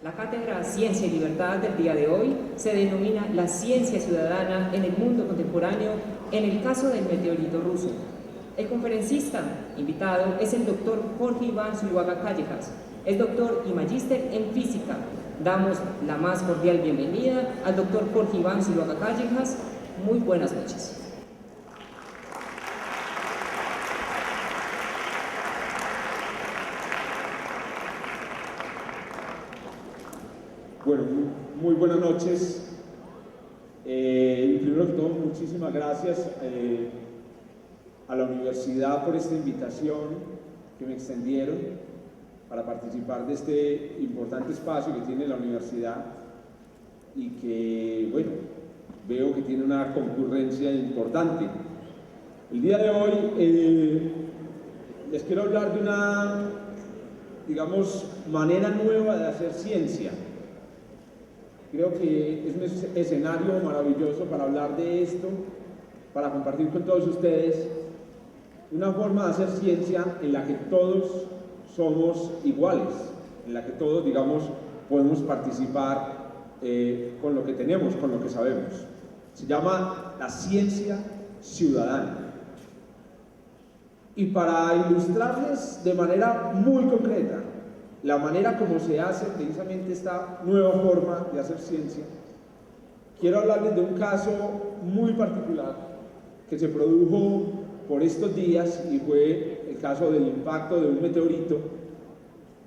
La cátedra Ciencia y Libertad del día de hoy se denomina la ciencia ciudadana en el mundo contemporáneo en el caso del meteorito ruso. El conferencista invitado es el doctor Jorge Iván Zuluaga Callejas. Es doctor y magíster en física. Damos la más cordial bienvenida al doctor Jorge Iván Zuluaga Callejas. Muy buenas noches. Bueno, muy buenas noches. Primero que todo, muchísimas gracias a la universidad por esta invitación que me extendieron para participar de este importante espacio que tiene la universidad y que, bueno, veo que tiene una concurrencia importante. El día de hoy les quiero hablar de una, digamos, manera nueva de hacer ciencia. Creo que es un escenario maravilloso para hablar de esto, para compartir con todos ustedes una forma de hacer ciencia en la que todos somos iguales, en la que todos, digamos, podemos participar con lo que tenemos, con lo que sabemos. Se llama la ciencia ciudadana. Y para ilustrarles de manera muy concreta la manera como se hace precisamente esta nueva forma de hacer ciencia, quiero hablarles de un caso muy particular que se produjo por estos días y fue el caso del impacto de un meteorito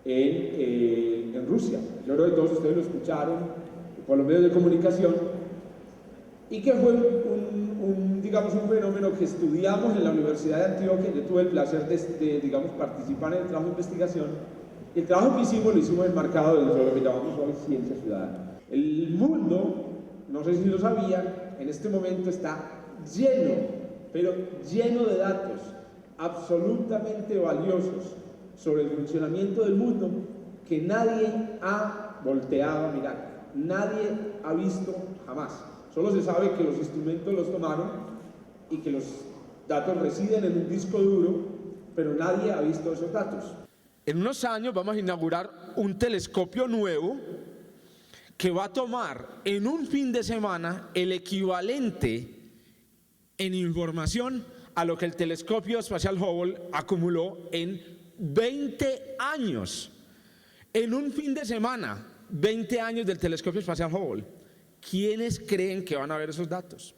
en Rusia. Yo creo que todos ustedes lo escucharon por los medios de comunicación y que fue digamos, un fenómeno que estudiamos en la Universidad de Antioquia. Yo tuve el placer de digamos, participar en el trabajo de investigación. El trabajo que hicimos lo hicimos enmarcado dentro de lo que llamamos hoy ciencia ciudadana. El mundo, no sé si lo sabían, en este momento está lleno, pero lleno de datos absolutamente valiosos sobre el funcionamiento del mundo que nadie ha volteado a mirar, nadie ha visto jamás. Solo se sabe que los instrumentos los tomaron y que los datos residen en un disco duro, pero nadie ha visto esos datos. En unos años vamos a inaugurar un telescopio nuevo que va a tomar en un fin de semana el equivalente en información a lo que el telescopio espacial Hubble acumuló en 20 años. En un fin de semana, 20 años del telescopio espacial Hubble. ¿Quiénes creen que van a ver esos datos?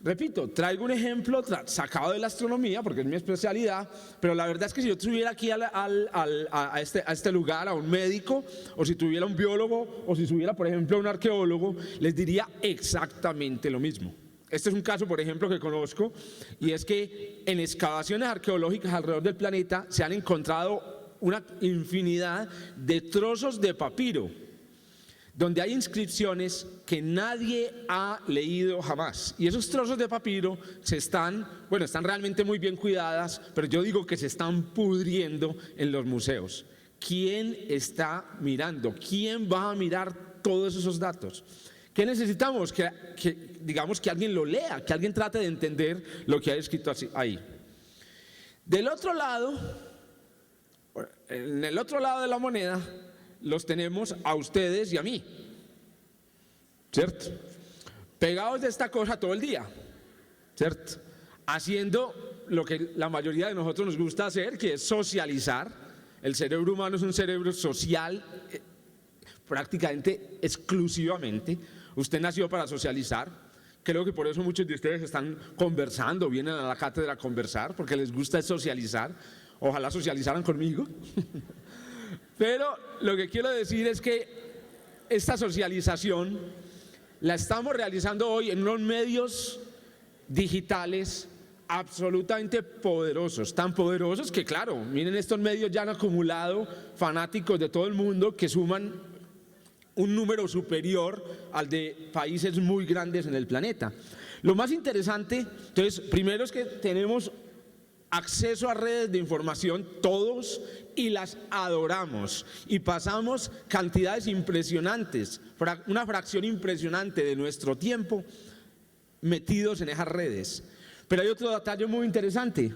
Repito, traigo un ejemplo sacado de la astronomía porque es mi especialidad, pero la verdad es que si yo tuviera aquí a este lugar a un médico, o si tuviera un biólogo, o si tuviera, por ejemplo, un arqueólogo, les diría exactamente lo mismo. Este es un caso, por ejemplo, que conozco, y es que en excavaciones arqueológicas alrededor del planeta se han encontrado una infinidad de trozos de papiro, donde hay inscripciones que nadie ha leído jamás. Y esos trozos de papiro están realmente muy bien cuidadas, pero yo digo que se están pudriendo en los museos. ¿Quién está mirando? ¿Quién va a mirar todos esos datos? ¿Qué necesitamos? Digamos que alguien lo lea, que alguien trate de entender lo que hay escrito ahí. Del otro lado, en el otro lado de la moneda, los tenemos a ustedes y a mí, ¿cierto? Pegados de esta cosa todo el día, ¿cierto? Haciendo lo que la mayoría de nosotros nos gusta hacer, que es socializar. El cerebro humano es un cerebro social prácticamente exclusivamente. Usted nació para socializar. Creo que por eso muchos de ustedes están conversando, vienen a la cátedra a conversar, porque les gusta socializar. Ojalá socializaran conmigo. Pero lo que quiero decir es que esta socialización la estamos realizando hoy en unos medios digitales absolutamente poderosos, tan poderosos que, claro, miren, estos medios ya han acumulado fanáticos de todo el mundo que suman un número superior al de países muy grandes en el planeta. Lo más interesante, entonces, primero es que tenemos acceso a redes de información todos y las adoramos y pasamos cantidades impresionantes, una fracción impresionante de nuestro tiempo metidos en esas redes. Pero hay otro detalle muy interesante,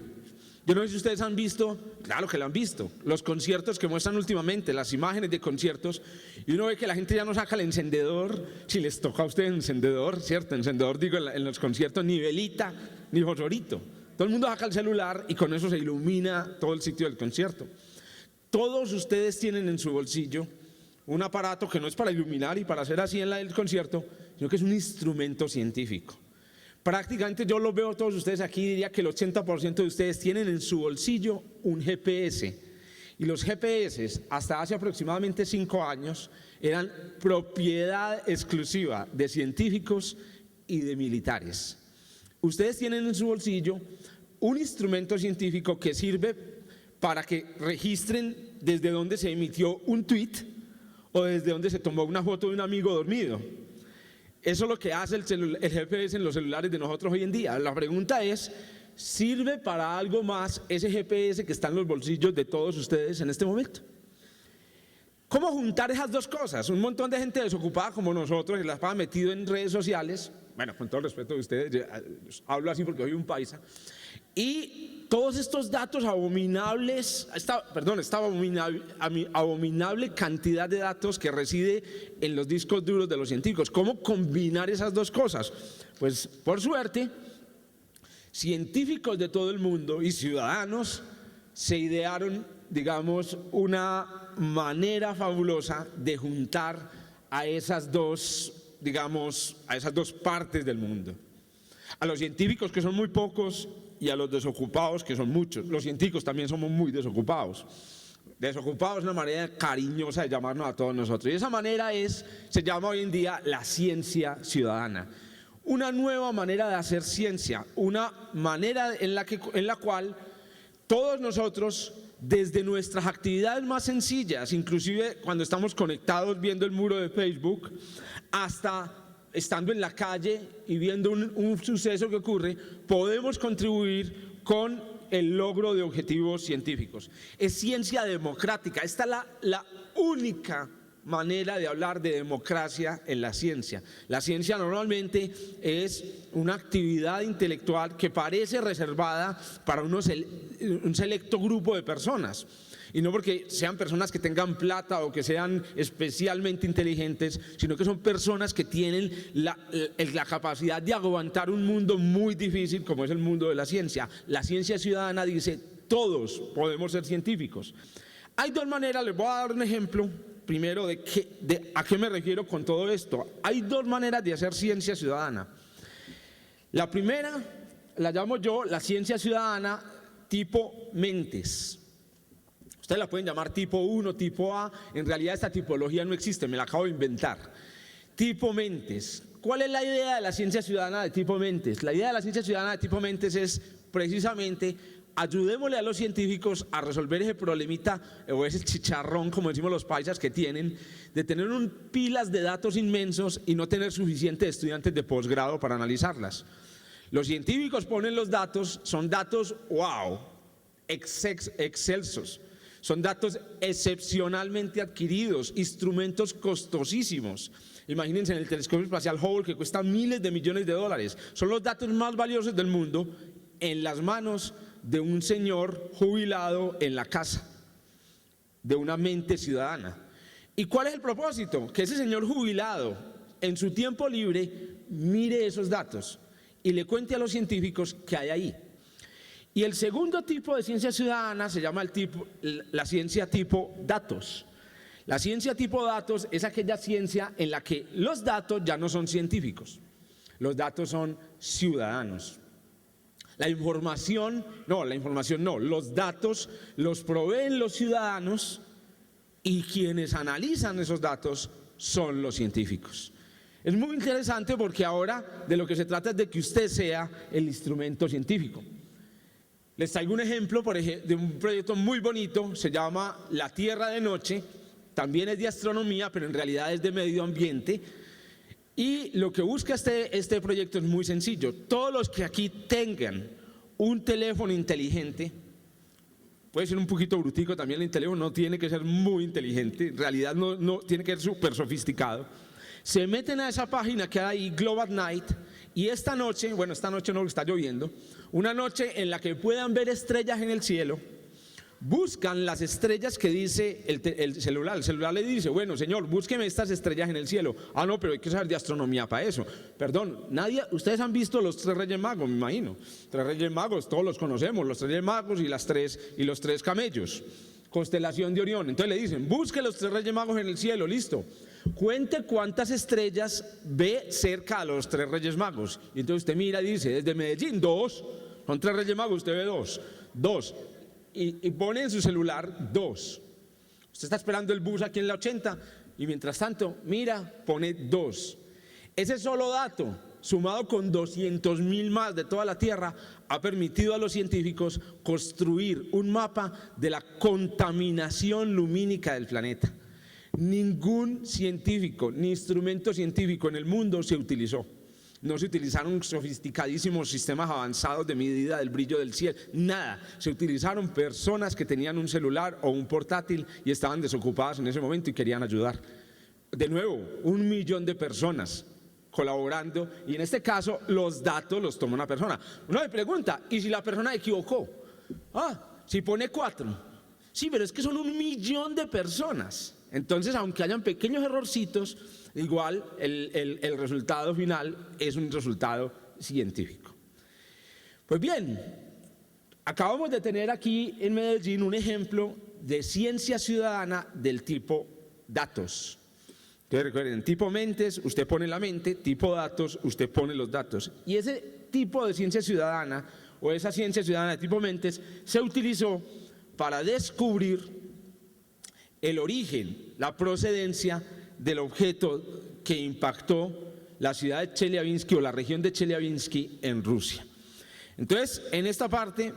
Yo no sé si ustedes han visto, claro que lo han visto, los conciertos que muestran últimamente, las imágenes de conciertos, y uno ve que la gente ya no saca el encendedor, si les toca a ustedes encendedor, ¿cierto? Encendedor digo en los conciertos, ni velita, ni fosforito. Todo el mundo saca el celular y con eso se ilumina todo el sitio del concierto. Todos ustedes tienen en su bolsillo un aparato que no es para iluminar y para hacer así en el concierto, sino que es un instrumento científico. Prácticamente yo los veo todos ustedes aquí, diría que el 80% de ustedes tienen en su bolsillo un GPS. Y los GPS, hasta hace aproximadamente 5 años, eran propiedad exclusiva de científicos y de militares. Ustedes tienen en su bolsillo un instrumento científico que sirve para que registren desde dónde se emitió un tweet o desde dónde se tomó una foto de un amigo dormido. Eso es lo que hace el GPS en los celulares de nosotros hoy en día. La pregunta es, ¿sirve para algo más ese GPS que está en los bolsillos de todos ustedes en este momento? ¿Cómo juntar esas dos cosas? Un montón de gente desocupada como nosotros que las pasa metido en redes sociales, bueno, con todo el respeto de ustedes, hablo así porque soy un paisa, y todos estos datos abominables, esta abominable cantidad de datos que reside en los discos duros de los científicos. ¿Cómo combinar esas dos cosas? Pues por suerte, científicos de todo el mundo y ciudadanos se idearon, digamos, una manera fabulosa de juntar a esas dos, digamos, a esas dos partes del mundo. A los científicos, que son muy pocos, y a los desocupados, que son muchos. Los científicos también somos muy desocupados. Desocupados es una manera cariñosa de llamarnos a todos nosotros. Y esa manera se llama hoy en día la ciencia ciudadana. Una nueva manera de hacer ciencia, una manera en la cual todos nosotros, desde nuestras actividades más sencillas, inclusive cuando estamos conectados viendo el muro de Facebook, hasta estando en la calle y viendo un suceso que ocurre, podemos contribuir con el logro de objetivos científicos. Es ciencia democrática. Esta es la única manera de hablar de democracia en la ciencia. La ciencia normalmente es una actividad intelectual que parece reservada para un selecto grupo de personas. Y no porque sean personas que tengan plata o que sean especialmente inteligentes, sino que son personas que tienen la capacidad de aguantar un mundo muy difícil como es el mundo de la ciencia. La ciencia ciudadana dice, todos podemos ser científicos. Hay dos maneras, les voy a dar un ejemplo primero de a qué me refiero con todo esto. Hay dos maneras de hacer ciencia ciudadana. La primera la llamo yo la ciencia ciudadana tipo mentes. Ustedes la pueden llamar tipo 1, tipo A, en realidad esta tipología no existe, me la acabo de inventar. Tipo mentes. ¿Cuál es la idea de la ciencia ciudadana de tipo mentes? La idea de la ciencia ciudadana de tipo mentes es precisamente ayudémosle a los científicos a resolver ese problemita o ese chicharrón, como decimos los paisas, que tienen de tener pilas de datos inmensos y no tener suficientes estudiantes de posgrado para analizarlas. Los científicos ponen los datos, son datos wow, excelsos. Son datos excepcionalmente adquiridos, instrumentos costosísimos. Imagínense en el telescopio espacial Hubble, que cuesta miles de millones de dólares. Son los datos más valiosos del mundo en las manos de un señor jubilado en la casa, de una mente ciudadana. ¿Y cuál es el propósito? Que ese señor jubilado, en su tiempo libre, mire esos datos y le cuente a los científicos qué hay ahí. Y el segundo tipo de ciencia ciudadana se llama la ciencia tipo datos. La ciencia tipo datos es aquella ciencia en la que los datos ya no son científicos, los datos son ciudadanos. Los datos los proveen los ciudadanos y quienes analizan esos datos son los científicos. Es muy interesante porque ahora de lo que se trata es de que usted sea el instrumento científico. Les traigo un ejemplo de un proyecto muy bonito, se llama La Tierra de Noche, también es de astronomía, pero en realidad es de medio ambiente. Y lo que busca este proyecto es muy sencillo. Todos los que aquí tengan un teléfono inteligente, puede ser un poquito brutico también el teléfono, no tiene que ser muy inteligente, en realidad no tiene que ser súper sofisticado. Se meten a esa página que hay, Globe at Night, Y esta noche no, está lloviendo, una noche en la que puedan ver estrellas en el cielo, buscan las estrellas que dice el celular. El celular le dice, bueno, señor, búsqueme estas estrellas en el cielo. Ah, no, pero hay que saber de astronomía para eso. Perdón, ustedes han visto los 3 Reyes Magos, me imagino. 3 Reyes Magos, todos los conocemos, los 3 Reyes Magos y los 3 camellos. Constelación de Orión. Entonces le dicen, busque los 3 Reyes Magos en el cielo, listo. Cuente cuántas estrellas ve cerca a los 3 Reyes Magos. Y entonces usted mira y dice, desde Medellín, 2. Son 3 Reyes Magos, usted ve 2. Y pone en su celular 2. Usted está esperando el bus aquí en la 80 y mientras tanto, mira, pone 2. Ese solo dato, sumado con 200.000 más de toda la Tierra, ha permitido a los científicos construir un mapa de la contaminación lumínica del planeta. Ningún científico ni instrumento científico en el mundo se utilizó. No se utilizaron sofisticadísimos sistemas avanzados de medida del brillo del cielo, nada. Se utilizaron personas que tenían un celular o un portátil y estaban desocupadas en ese momento y querían ayudar. De nuevo, 1 millón de personas colaborando, y en este caso los datos los toma una persona. Uno me pregunta, ¿y si la persona equivocó? Si pone 4. Sí, pero es que son 1 millón de personas. Entonces, aunque hayan pequeños errorcitos, igual el resultado final es un resultado científico. Pues bien, acabamos de tener aquí en Medellín un ejemplo de ciencia ciudadana del tipo datos. Entonces recuerden, tipo mentes, usted pone la mente, tipo datos, usted pone los datos. Y ese tipo de ciencia ciudadana, o esa ciencia ciudadana de tipo mentes, se utilizó para descubrir el origen, la procedencia del objeto que impactó la ciudad de Chelyabinsk o la región de Chelyabinsk en Rusia. Entonces, en esta parte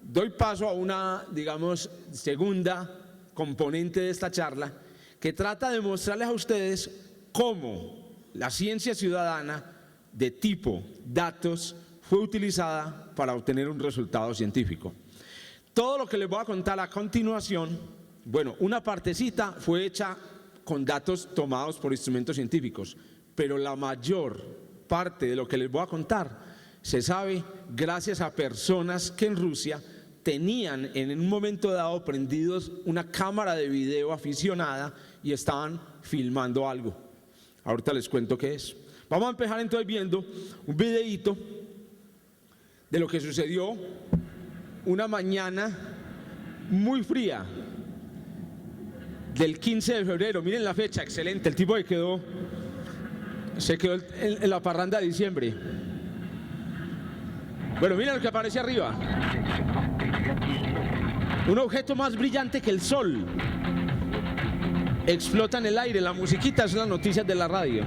doy paso a una, digamos, segunda componente de esta charla que trata de mostrarles a ustedes cómo la ciencia ciudadana de tipo datos fue utilizada para obtener un resultado científico. Todo lo que les voy a contar a continuación, bueno, una partecita fue hecha con datos tomados por instrumentos científicos, pero la mayor parte de lo que les voy a contar se sabe gracias a personas que en Rusia tenían en un momento dado prendidos una cámara de video aficionada y estaban filmando algo. Ahorita les cuento qué es. Vamos a empezar entonces viendo un videíto de lo que sucedió una mañana muy fría del 15 de febrero, miren la fecha, excelente, el tipo que se quedó en la parranda de diciembre. Bueno, miren lo que aparece arriba. Un objeto más brillante que el sol explota en el aire, la musiquita es las noticias de la radio,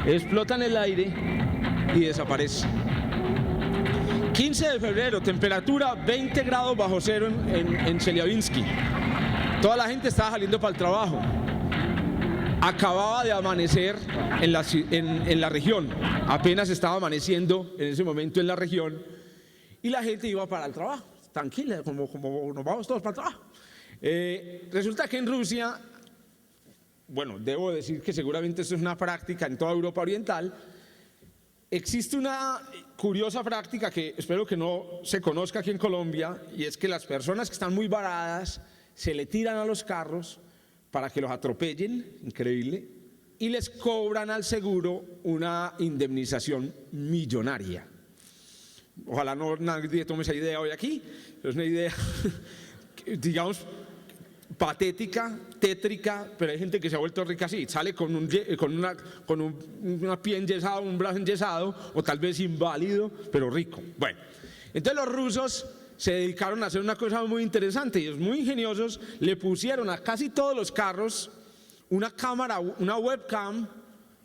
explota en el aire y desaparece. 15 de febrero, temperatura 20 grados bajo cero en Chelyabinsk. Toda la gente estaba saliendo para el trabajo. Acababa de amanecer en la región. Apenas estaba amaneciendo en ese momento en la región. Y la gente iba para el trabajo. Tranquila, como nos vamos todos para el trabajo. Resulta que en Rusia, bueno, debo decir que seguramente esto es una práctica en toda Europa Oriental. Existe una curiosa práctica que espero que no se conozca aquí en Colombia, y es que las personas que están muy varadas se le tiran a los carros para que los atropellen, increíble, y les cobran al seguro una indemnización millonaria. Ojalá no nadie tome esa idea hoy aquí, pero es una idea, digamos, patética, tétrica, pero hay gente que se ha vuelto rica así, sale con una pie enyesado, un brazo enyesado, o tal vez inválido, pero rico. Bueno, entonces los rusos se dedicaron a hacer una cosa muy interesante. Ellos, muy ingeniosos, le pusieron a casi todos los carros una cámara, una webcam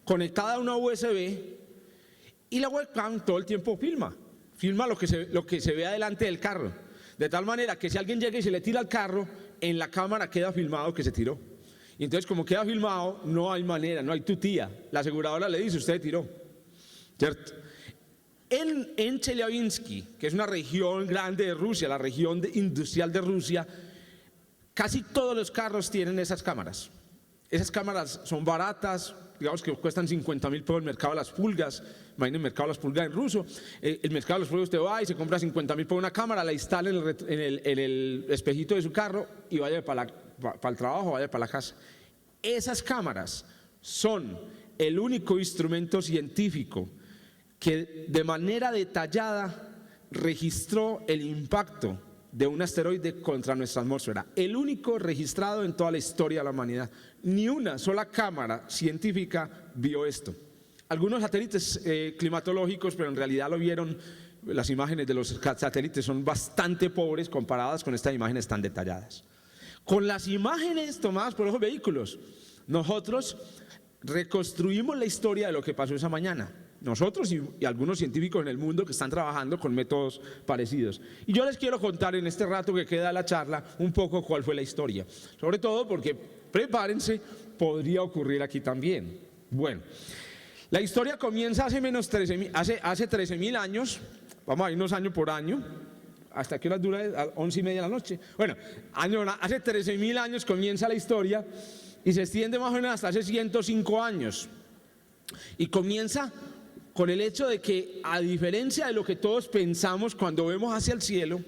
conectada a una USB, y la webcam todo el tiempo filma lo que se ve adelante del carro, de tal manera que si alguien llega y se le tira al carro, en la cámara queda filmado que se tiró. Y entonces, como queda filmado, no hay manera, no hay tutía. La aseguradora le dice, usted tiró, ¿cierto? En Chelyabinsk, que es una región grande de Rusia, la región industrial de Rusia, casi todos los carros tienen esas cámaras. Esas cámaras son baratas, digamos que cuestan 50.000 pesos el mercado de las pulgas. Imaginen el mercado de las pulgas en ruso. El mercado de las pulgas, usted va y se compra 50.000 por una cámara, la instala en el espejito de su carro y vaya para el trabajo, vaya para la casa. Esas cámaras son el único instrumento científico que de manera detallada registró el impacto de un asteroide contra nuestra atmósfera, el único registrado en toda la historia de la humanidad. Ni una sola cámara científica vio esto. Algunos satélites climatológicos, pero en realidad lo vieron. Las imágenes de los satélites son bastante pobres comparadas con estas imágenes tan detalladas. Con las imágenes tomadas por esos vehículos, nosotros reconstruimos la historia de lo que pasó esa mañana. Nosotros y algunos científicos en el mundo que están trabajando con métodos parecidos. Y yo les quiero contar en este rato que queda de la charla un poco cuál fue la historia. Sobre todo porque, prepárense, podría ocurrir aquí también. Bueno, la historia comienza hace 13.000 años. Vamos a irnos año por año. ¿Hasta qué hora dura? A 11:30 de la noche. Bueno, hace 13.000 años comienza la historia y se extiende más o menos hasta hace 105 años. Y comienza con el hecho de que, a diferencia de lo que todos pensamos cuando vemos hacia el cielo,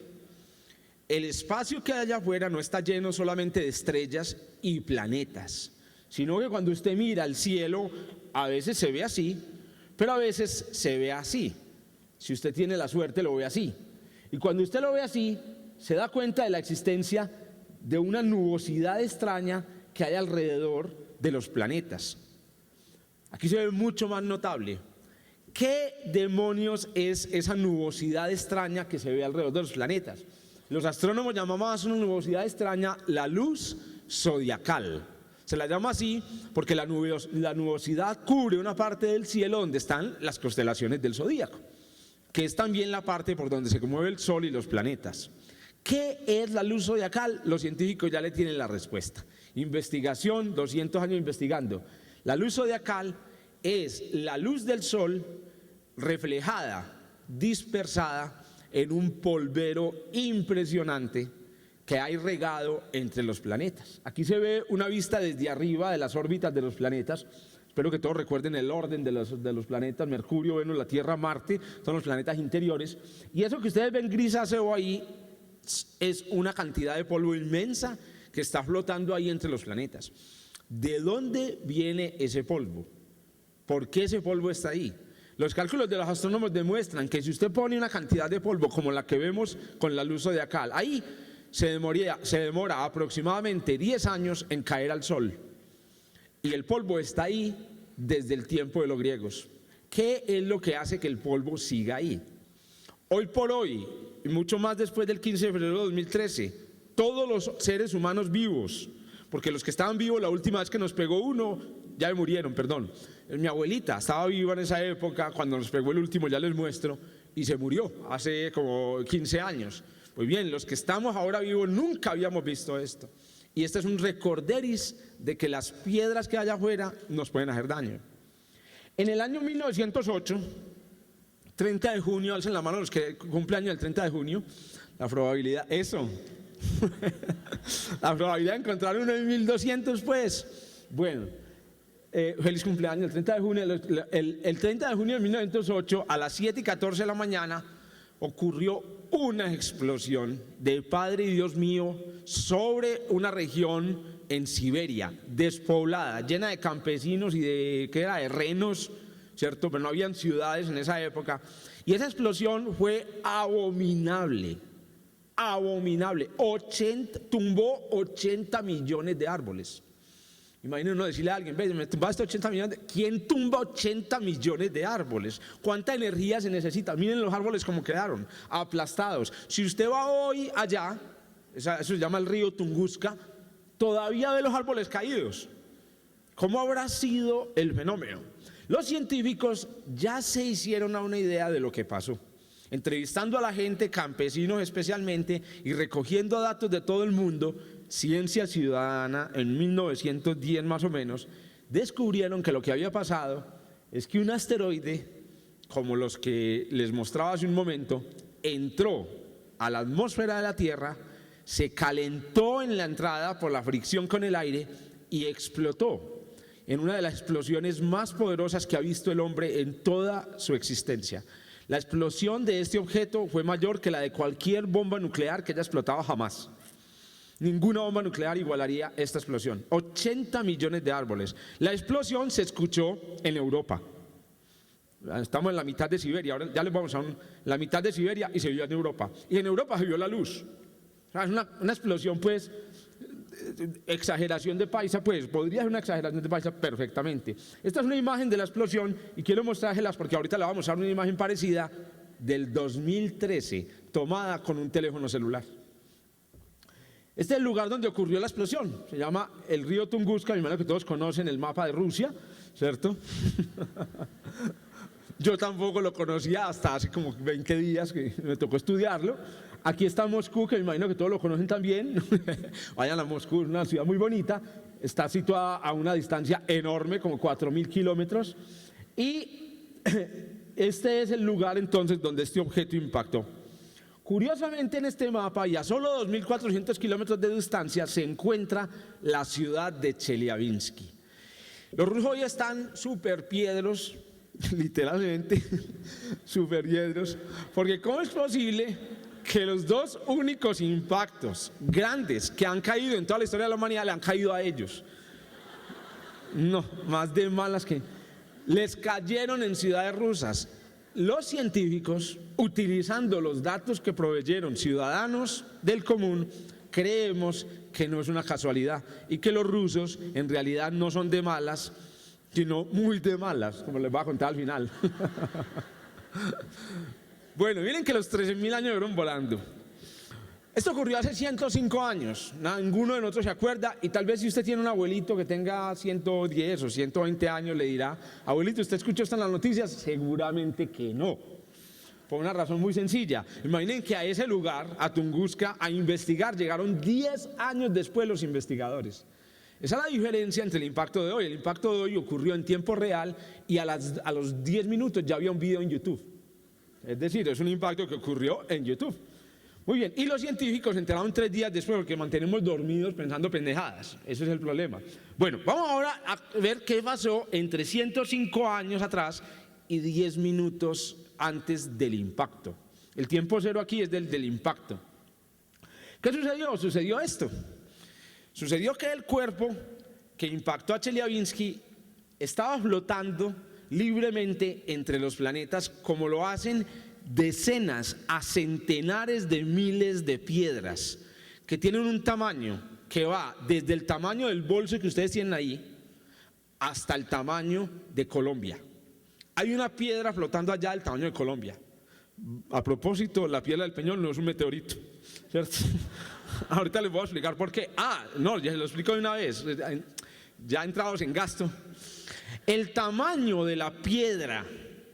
el espacio que hay allá afuera no está lleno solamente de estrellas y planetas, sino que cuando usted mira al cielo, a veces se ve así, pero a veces se ve así. Si usted tiene la suerte, lo ve así. Y cuando usted lo ve así, se da cuenta de la existencia de una nubosidad extraña que hay alrededor de los planetas. Aquí se ve mucho más notable. ¿Qué demonios es esa nubosidad extraña que se ve alrededor de los planetas? Los astrónomos llamamos a una nubosidad extraña la luz zodiacal. Se la llama así porque la nubosidad cubre una parte del cielo donde están las constelaciones del zodíaco, que es también la parte por donde se mueve el sol y los planetas. ¿Qué es la luz zodiacal? Los científicos ya le tienen la respuesta. Investigación, 200 años investigando. La luz zodiacal es la luz del sol reflejada, dispersada en un polvero impresionante que hay regado entre los planetas. Aquí se ve una vista desde arriba de las órbitas de los planetas. Espero que todos recuerden el orden de los planetas: Mercurio, Venus, la Tierra, Marte, son los planetas interiores. Y eso que ustedes ven grisáceo ahí es una cantidad de polvo inmensa que está flotando ahí entre los planetas. ¿De dónde viene ese polvo? ¿Por qué ese polvo está ahí? Los cálculos de los astrónomos demuestran que si usted pone una cantidad de polvo como la que vemos con la luz zodiacal, ahí se demora aproximadamente 10 años en caer al sol. Y el polvo está ahí desde el tiempo de los griegos. ¿Qué es lo que hace que el polvo siga ahí? Hoy por hoy, y mucho más después del 15 de febrero de 2013, todos los seres humanos vivos, porque los que estaban vivos la última vez que nos pegó uno, ya murieron, perdón. Mi abuelita estaba viva en esa época, cuando nos pegó el último, ya les muestro, y se murió hace como 15 años. Pues bien, los que estamos ahora vivos nunca habíamos visto esto. Y este es un recorderis de que las piedras que hay afuera nos pueden hacer daño. En el año 1908, 30 de junio, alcen la mano los que cumplen año el 30 de junio, la probabilidad, eso, la probabilidad de encontrar uno en 1200, pues, bueno, feliz cumpleaños, el 30 de junio, el 30 de junio de 1908, a las 7:14 de la mañana, ocurrió una explosión de Padre y Dios mío sobre una región en Siberia, despoblada, llena de campesinos y de renos, ¿cierto? Pero no habían ciudades en esa época. Y esa explosión fue abominable, abominable. Tumbó 80 millones de árboles. Imagínense uno decirle a alguien: ve, me tumbaste 80 millones. ¿Quién tumba 80 millones de árboles? ¿Cuánta energía se necesita? Miren los árboles como quedaron, aplastados. Si usted va hoy allá, eso se llama el río Tunguska, todavía ve los árboles caídos. ¿Cómo habrá sido el fenómeno? Los científicos ya se hicieron una idea de lo que pasó. Entrevistando a la gente, campesinos especialmente, y recogiendo datos de todo el mundo, Ciencia Ciudadana, en 1910 más o menos, descubrieron que lo que había pasado es que un asteroide, como los que les mostraba hace un momento, entró a la atmósfera de la Tierra, se calentó en la entrada por la fricción con el aire y explotó. en una de las explosiones más poderosas que ha visto el hombre en toda su existencia. La explosión de este objeto fue mayor que la de cualquier bomba nuclear que haya explotado jamás. Ninguna bomba nuclear igualaría esta explosión. 80 millones de árboles. La explosión se escuchó en Europa. Estamos en la mitad de Siberia, ahora ya les vamos a la mitad de Siberia y se vio en Europa. Y en Europa se vio la luz. O sea, es una explosión, pues, exageración de paisa, pues, podría ser una exageración de paisa perfectamente. Esta es una imagen de la explosión y quiero mostrárselas porque ahorita le vamos a dar una imagen parecida del 2013, tomada con un teléfono celular. Este es el lugar donde ocurrió la explosión, se llama el río Tunguska, me imagino que todos conocen el mapa de Rusia, ¿cierto? Yo tampoco lo conocía hasta hace como 20 días que me tocó estudiarlo. Aquí está Moscú, que me imagino que todos lo conocen también. Vayan a Moscú, es una ciudad muy bonita. Está situada a una distancia enorme, como 4.000 kilómetros. Y este es el lugar entonces donde este objeto impactó. Curiosamente, en este mapa y a solo 2.400 kilómetros de distancia se encuentra la ciudad de Chelyabinsk. Los rusos hoy están súper piedros, literalmente súper piedros, porque ¿cómo es posible que los dos únicos impactos grandes que han caído en toda la historia de la humanidad le han caído a ellos? No, más de malas que les cayeron en ciudades rusas. Los científicos, utilizando los datos que proveyeron ciudadanos del común, creemos que no es una casualidad y que los rusos en realidad no son de malas, sino muy de malas, como les voy a contar al final. Bueno, miren que los 13.000 años fueron volando. Esto ocurrió hace 105 años, ninguno de nosotros se acuerda, y tal vez si usted tiene un abuelito que tenga 110 o 120 años le dirá: abuelito, ¿usted escuchó esto en las noticias? Seguramente que no, por una razón muy sencilla. Imaginen que a ese lugar, a Tunguska, a investigar, llegaron 10 años después los investigadores. Esa es la diferencia entre el impacto de hoy. El impacto de hoy ocurrió en tiempo real y a los 10 minutos ya había un video en YouTube. Es decir, es un impacto que ocurrió en YouTube. Muy bien, y los científicos se enteraron 3 días después porque mantenemos dormidos pensando pendejadas. Ese es el problema. Bueno, vamos ahora a ver qué pasó entre 105 años atrás y 10 minutos antes del impacto. El tiempo cero aquí es del impacto. ¿Qué sucedió? Sucedió esto. Sucedió que el cuerpo que impactó a Chelyabinsk estaba flotando libremente entre los planetas, como lo hacen decenas a centenares de miles de piedras que tienen un tamaño que va desde el tamaño del bolso que ustedes tienen ahí hasta el tamaño de Colombia. Hay una piedra flotando allá del tamaño de Colombia. A propósito, la piedra del Peñol no es un meteorito, ¿cierto? Ahorita les voy a explicar por qué. No, ya se lo explico de una vez, ya entrados en gasto. El tamaño de la piedra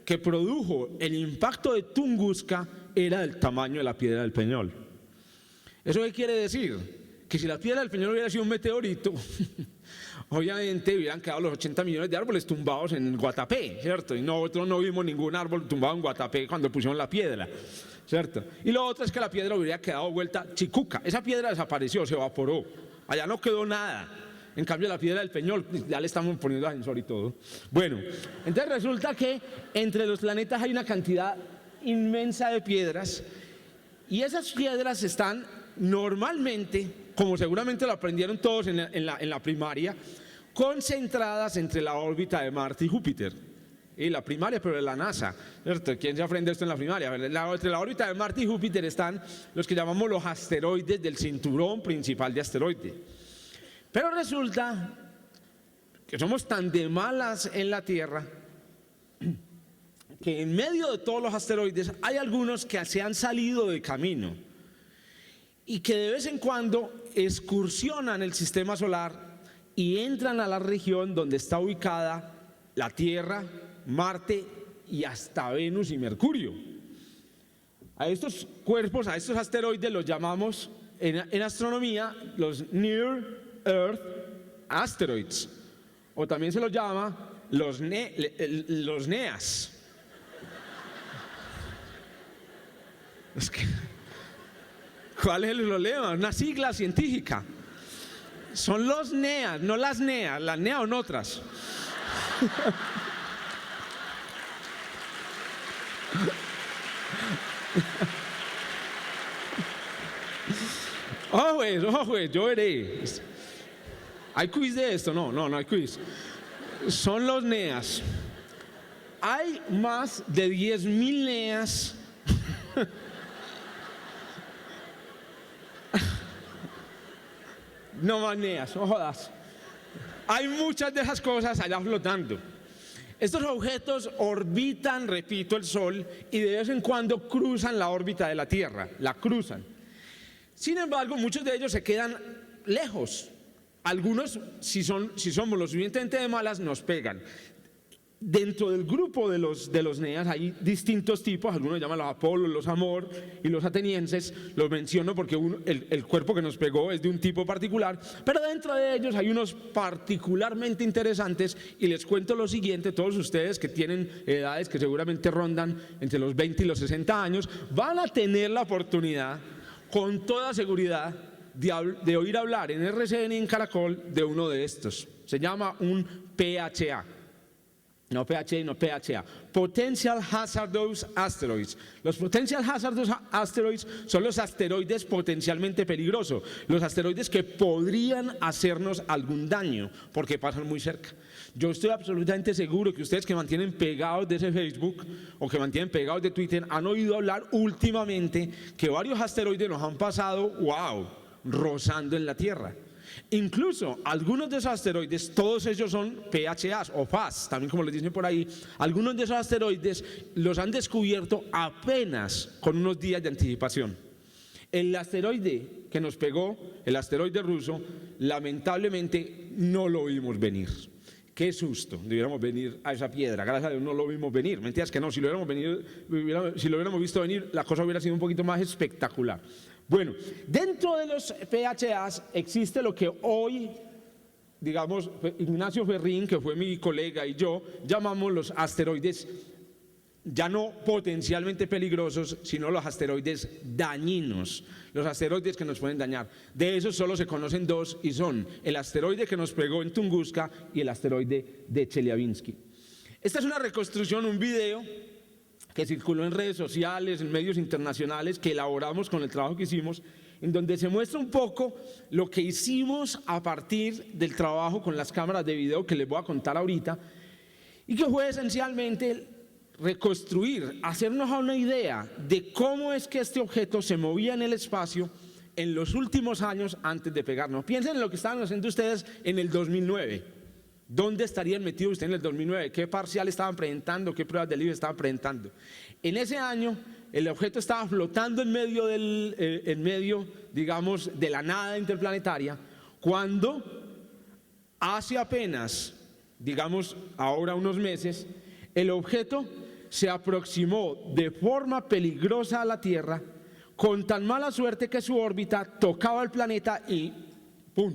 que produjo el impacto de Tunguska era del tamaño de la piedra del Peñol. ¿Eso qué quiere decir? Que si la piedra del Peñol hubiera sido un meteorito, obviamente hubieran quedado los 80 millones de árboles tumbados en Guatapé, ¿cierto? Y nosotros no vimos ningún árbol tumbado en Guatapé cuando pusieron la piedra, ¿cierto? Y lo otro es que la piedra hubiera quedado vuelta chicuca. Esa piedra desapareció, se evaporó. Allá no quedó nada. En cambio, la piedra del Peñol, ya le estamos poniendo ascensor y todo. Bueno, entonces resulta que entre los planetas hay una cantidad inmensa de piedras, y esas piedras están normalmente, como seguramente lo aprendieron todos en la primaria, concentradas entre la órbita de Marte y Júpiter. Y la primaria, pero de la NASA, ¿cierto? ¿Quién se aprende esto en la primaria? Entre la órbita de Marte y Júpiter están los que llamamos los asteroides del cinturón principal de asteroides. Pero resulta que somos tan de malas en la Tierra que en medio de todos los asteroides hay algunos que se han salido de camino y que de vez en cuando excursionan el sistema solar y entran a la región donde está ubicada la Tierra, Marte y hasta Venus y Mercurio. A estos cuerpos, a estos asteroides los llamamos en astronomía los Near Earth Asteroids, o también se los llama los NEAs. ¿Cuál es el problema? Una sigla científica. Son los NEAs, no las NEAs. Las NEAs son otras. Ojo pues, yo veré. ¿Hay quiz de esto? No hay quiz. Son los NEAs. Hay más de 10.000 NEAs. No más NEAs, no jodas. Hay muchas de esas cosas allá flotando. Estos objetos orbitan, repito, el Sol y de vez en cuando cruzan la órbita de la Tierra, la cruzan. Sin embargo, muchos de ellos se quedan lejos. Algunos, si somos lo suficientemente de malas, nos pegan. Dentro del grupo de los NEAs hay distintos tipos, algunos llaman los Apolo, los Amor y los atenienses. Los menciono porque el cuerpo que nos pegó es de un tipo particular, pero dentro de ellos hay unos particularmente interesantes y les cuento lo siguiente: todos ustedes que tienen edades que seguramente rondan entre los 20 y los 60 años van a tener la oportunidad con toda seguridad de oír hablar en RCN y en Caracol de uno de estos. Se llama un PHA. No PHA, no PHA. Potential Hazardous Asteroids. Los Potential Hazardous Asteroids son los asteroides potencialmente peligrosos. Los asteroides que podrían hacernos algún daño porque pasan muy cerca. Yo estoy absolutamente seguro que ustedes que mantienen pegados de ese Facebook o que mantienen pegados de Twitter han oído hablar últimamente que varios asteroides nos han pasado, rozando en la Tierra. Incluso algunos de esos asteroides, todos ellos son PHAs o FAS, también como les dicen por ahí. Algunos de esos asteroides los han descubierto apenas con unos días de anticipación. El asteroide que nos pegó, el asteroide ruso, lamentablemente no lo vimos venir. Qué susto, debiéramos venir a esa piedra. Gracias a Dios no lo vimos venir. Mentiras que no, si lo hubiéramos visto venir, la cosa hubiera sido un poquito más espectacular. Bueno, dentro de los PHAs existe lo que hoy, digamos, Ignacio Ferrín, que fue mi colega, y yo llamamos los asteroides ya no potencialmente peligrosos, sino los asteroides dañinos, los asteroides que nos pueden dañar. De esos solo se conocen dos y son el asteroide que nos pegó en Tunguska y el asteroide de Chelyabinsk. Esta es una reconstrucción, un video que circuló en redes sociales, en medios internacionales, que elaboramos con el trabajo que hicimos, en donde se muestra un poco lo que hicimos a partir del trabajo con las cámaras de video que les voy a contar ahorita, y que fue esencialmente reconstruir, hacernos una idea de cómo es que este objeto se movía en el espacio en los últimos años antes de pegarnos. Piensen en lo que estaban haciendo ustedes en el 2009. ¿Dónde estarían metidos ustedes en el 2009? ¿Qué parcial estaban presentando? ¿Qué pruebas de libro estaban presentando? En ese año el objeto estaba flotando en medio, digamos, de la nada interplanetaria, cuando hace apenas, digamos, ahora unos meses, el objeto se aproximó de forma peligrosa a la Tierra, con tan mala suerte que su órbita tocaba el planeta y ¡pum!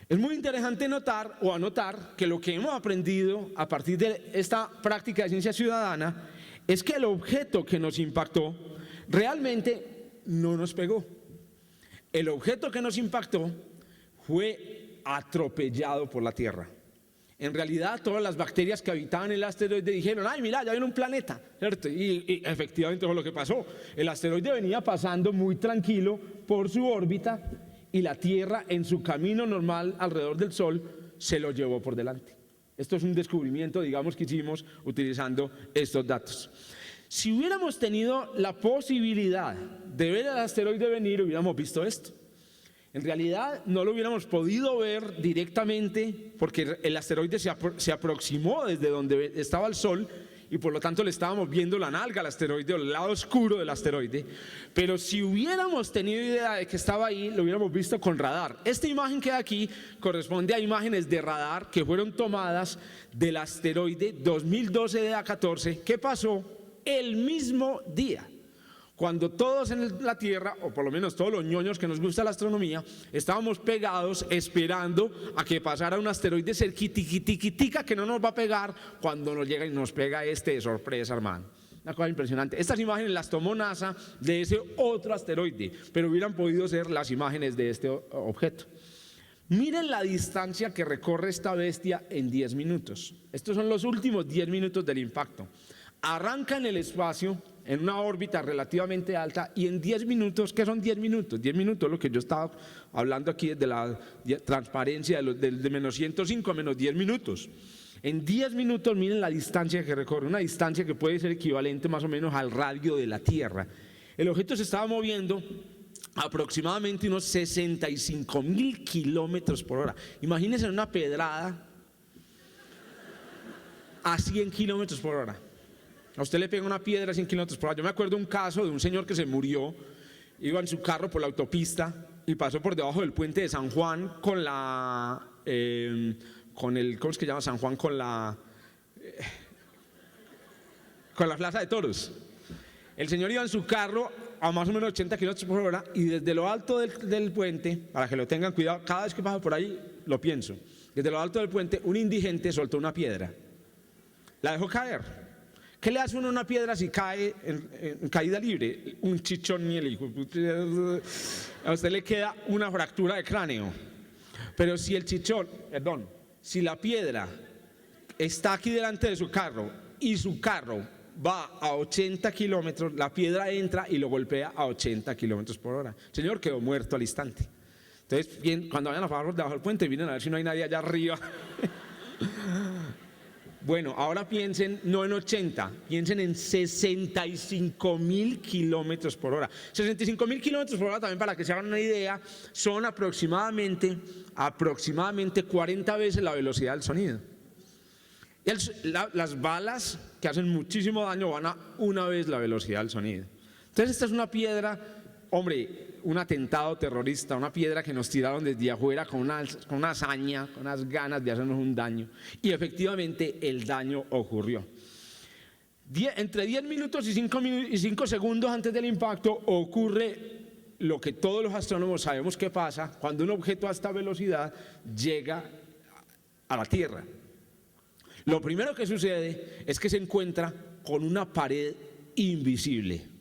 Es muy interesante anotar que lo que hemos aprendido a partir de esta práctica de ciencia ciudadana es que el objeto que nos impactó realmente no nos pegó. El objeto que nos impactó fue atropellado por la Tierra. En realidad, todas las bacterias que habitaban el asteroide dijeron: ¡ay, mira, ya viene un planeta! ¿Cierto? Y efectivamente fue lo que pasó. El asteroide venía pasando muy tranquilo por su órbita y la Tierra, en su camino normal alrededor del Sol, se lo llevó por delante. Esto es un descubrimiento, digamos, que hicimos utilizando estos datos. Si hubiéramos tenido la posibilidad de ver al asteroide venir, hubiéramos visto esto. En realidad no lo hubiéramos podido ver directamente porque el asteroide se aproximó desde donde estaba el Sol y por lo tanto le estábamos viendo la nalga al asteroide o el lado oscuro del asteroide. Pero si hubiéramos tenido idea de que estaba ahí, lo hubiéramos visto con radar. Esta imagen que hay aquí corresponde a imágenes de radar que fueron tomadas del asteroide 2012 DA14, que pasó el mismo día, cuando todos en la Tierra, o por lo menos todos los ñoños que nos gusta la astronomía, estábamos pegados esperando a que pasara un asteroide cerquitiquitica que no nos va a pegar cuando nos llega y nos pega este de sorpresa, hermano. Una cosa impresionante. Estas imágenes las tomó NASA de ese otro asteroide, pero hubieran podido ser las imágenes de este objeto. Miren la distancia que recorre esta bestia en 10 minutos. Estos son los últimos 10 minutos del impacto. Arranca en el espacio, en una órbita relativamente alta, y en 10 minutos, ¿qué son 10 minutos? 10 minutos, lo que yo estaba hablando aquí desde la transparencia de menos 105 a menos 10 minutos. En 10 minutos, miren la distancia que recorre, una distancia que puede ser equivalente más o menos al radio de la Tierra. El objeto se estaba moviendo aproximadamente unos 65.000 kilómetros por hora. Imagínense una pedrada a 100 kilómetros por hora. A usted le pega una piedra a 100 kilómetros por hora. Yo me acuerdo un caso de un señor que se murió, iba en su carro por la autopista y pasó por debajo del puente de San Juan con la, ¿cómo es que se llama San Juan? Con la plaza de toros. El señor iba en su carro a más o menos 80 kilómetros por hora y desde lo alto del puente, para que lo tengan cuidado, cada vez que paso por ahí lo pienso, desde lo alto del puente un indigente soltó una piedra, la dejó caer. ¿Qué le hace uno a una piedra si cae en caída libre? Un chichón ni el hijo. A usted le queda una fractura de cráneo. Pero si si la piedra está aquí delante de su carro y su carro va a 80 kilómetros, la piedra entra y lo golpea a 80 kilómetros por hora. El señor quedó muerto al instante. Entonces, cuando vayan a pasar por debajo del puente, vienen a ver si no hay nadie allá arriba. Bueno, ahora piensen no en 80, piensen en 65.000 kilómetros por hora. 65.000 kilómetros por hora, también para que se hagan una idea, son aproximadamente 40 veces la velocidad del sonido. Las balas que hacen muchísimo daño van a una vez la velocidad del sonido. Entonces esta es una piedra, hombre, un atentado terrorista, una piedra que nos tiraron desde afuera con una hazaña, con unas ganas de hacernos un daño. Y efectivamente el daño ocurrió. Entre 10 minutos y 5 segundos antes del impacto ocurre lo que todos los astrónomos sabemos que pasa cuando un objeto a esta velocidad llega a la Tierra. Lo primero que sucede es que se encuentra con una pared invisible.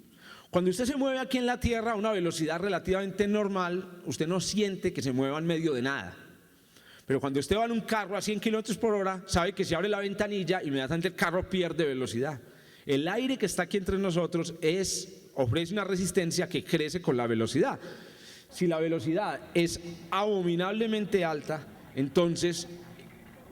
Cuando usted se mueve aquí en la Tierra a una velocidad relativamente normal, usted no siente que se mueva en medio de nada. Pero cuando usted va en un carro a 100 kilómetros por hora, sabe que si abre la ventanilla, inmediatamente el carro pierde velocidad. El aire que está aquí entre nosotros ofrece una resistencia que crece con la velocidad. Si la velocidad es abominablemente alta, entonces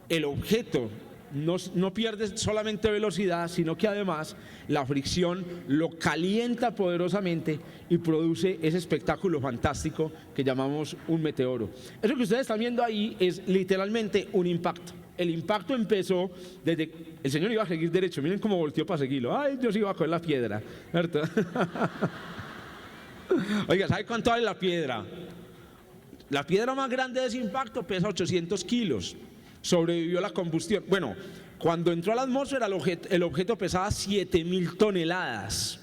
el objeto no pierde solamente velocidad, sino que además la fricción lo calienta poderosamente y produce ese espectáculo fantástico que llamamos un meteoro. Eso que ustedes están viendo ahí es literalmente un impacto. El impacto empezó desde... El señor iba a seguir derecho, miren cómo volteó para seguirlo. Ay, yo sí iba a coger la piedra, ¿cierto? Oiga, ¿sabe cuánto vale la piedra? La piedra más grande de ese impacto pesa 800 kilos. Sobrevivió la combustión. Bueno, cuando entró a la atmósfera el objeto pesaba 7.000 toneladas.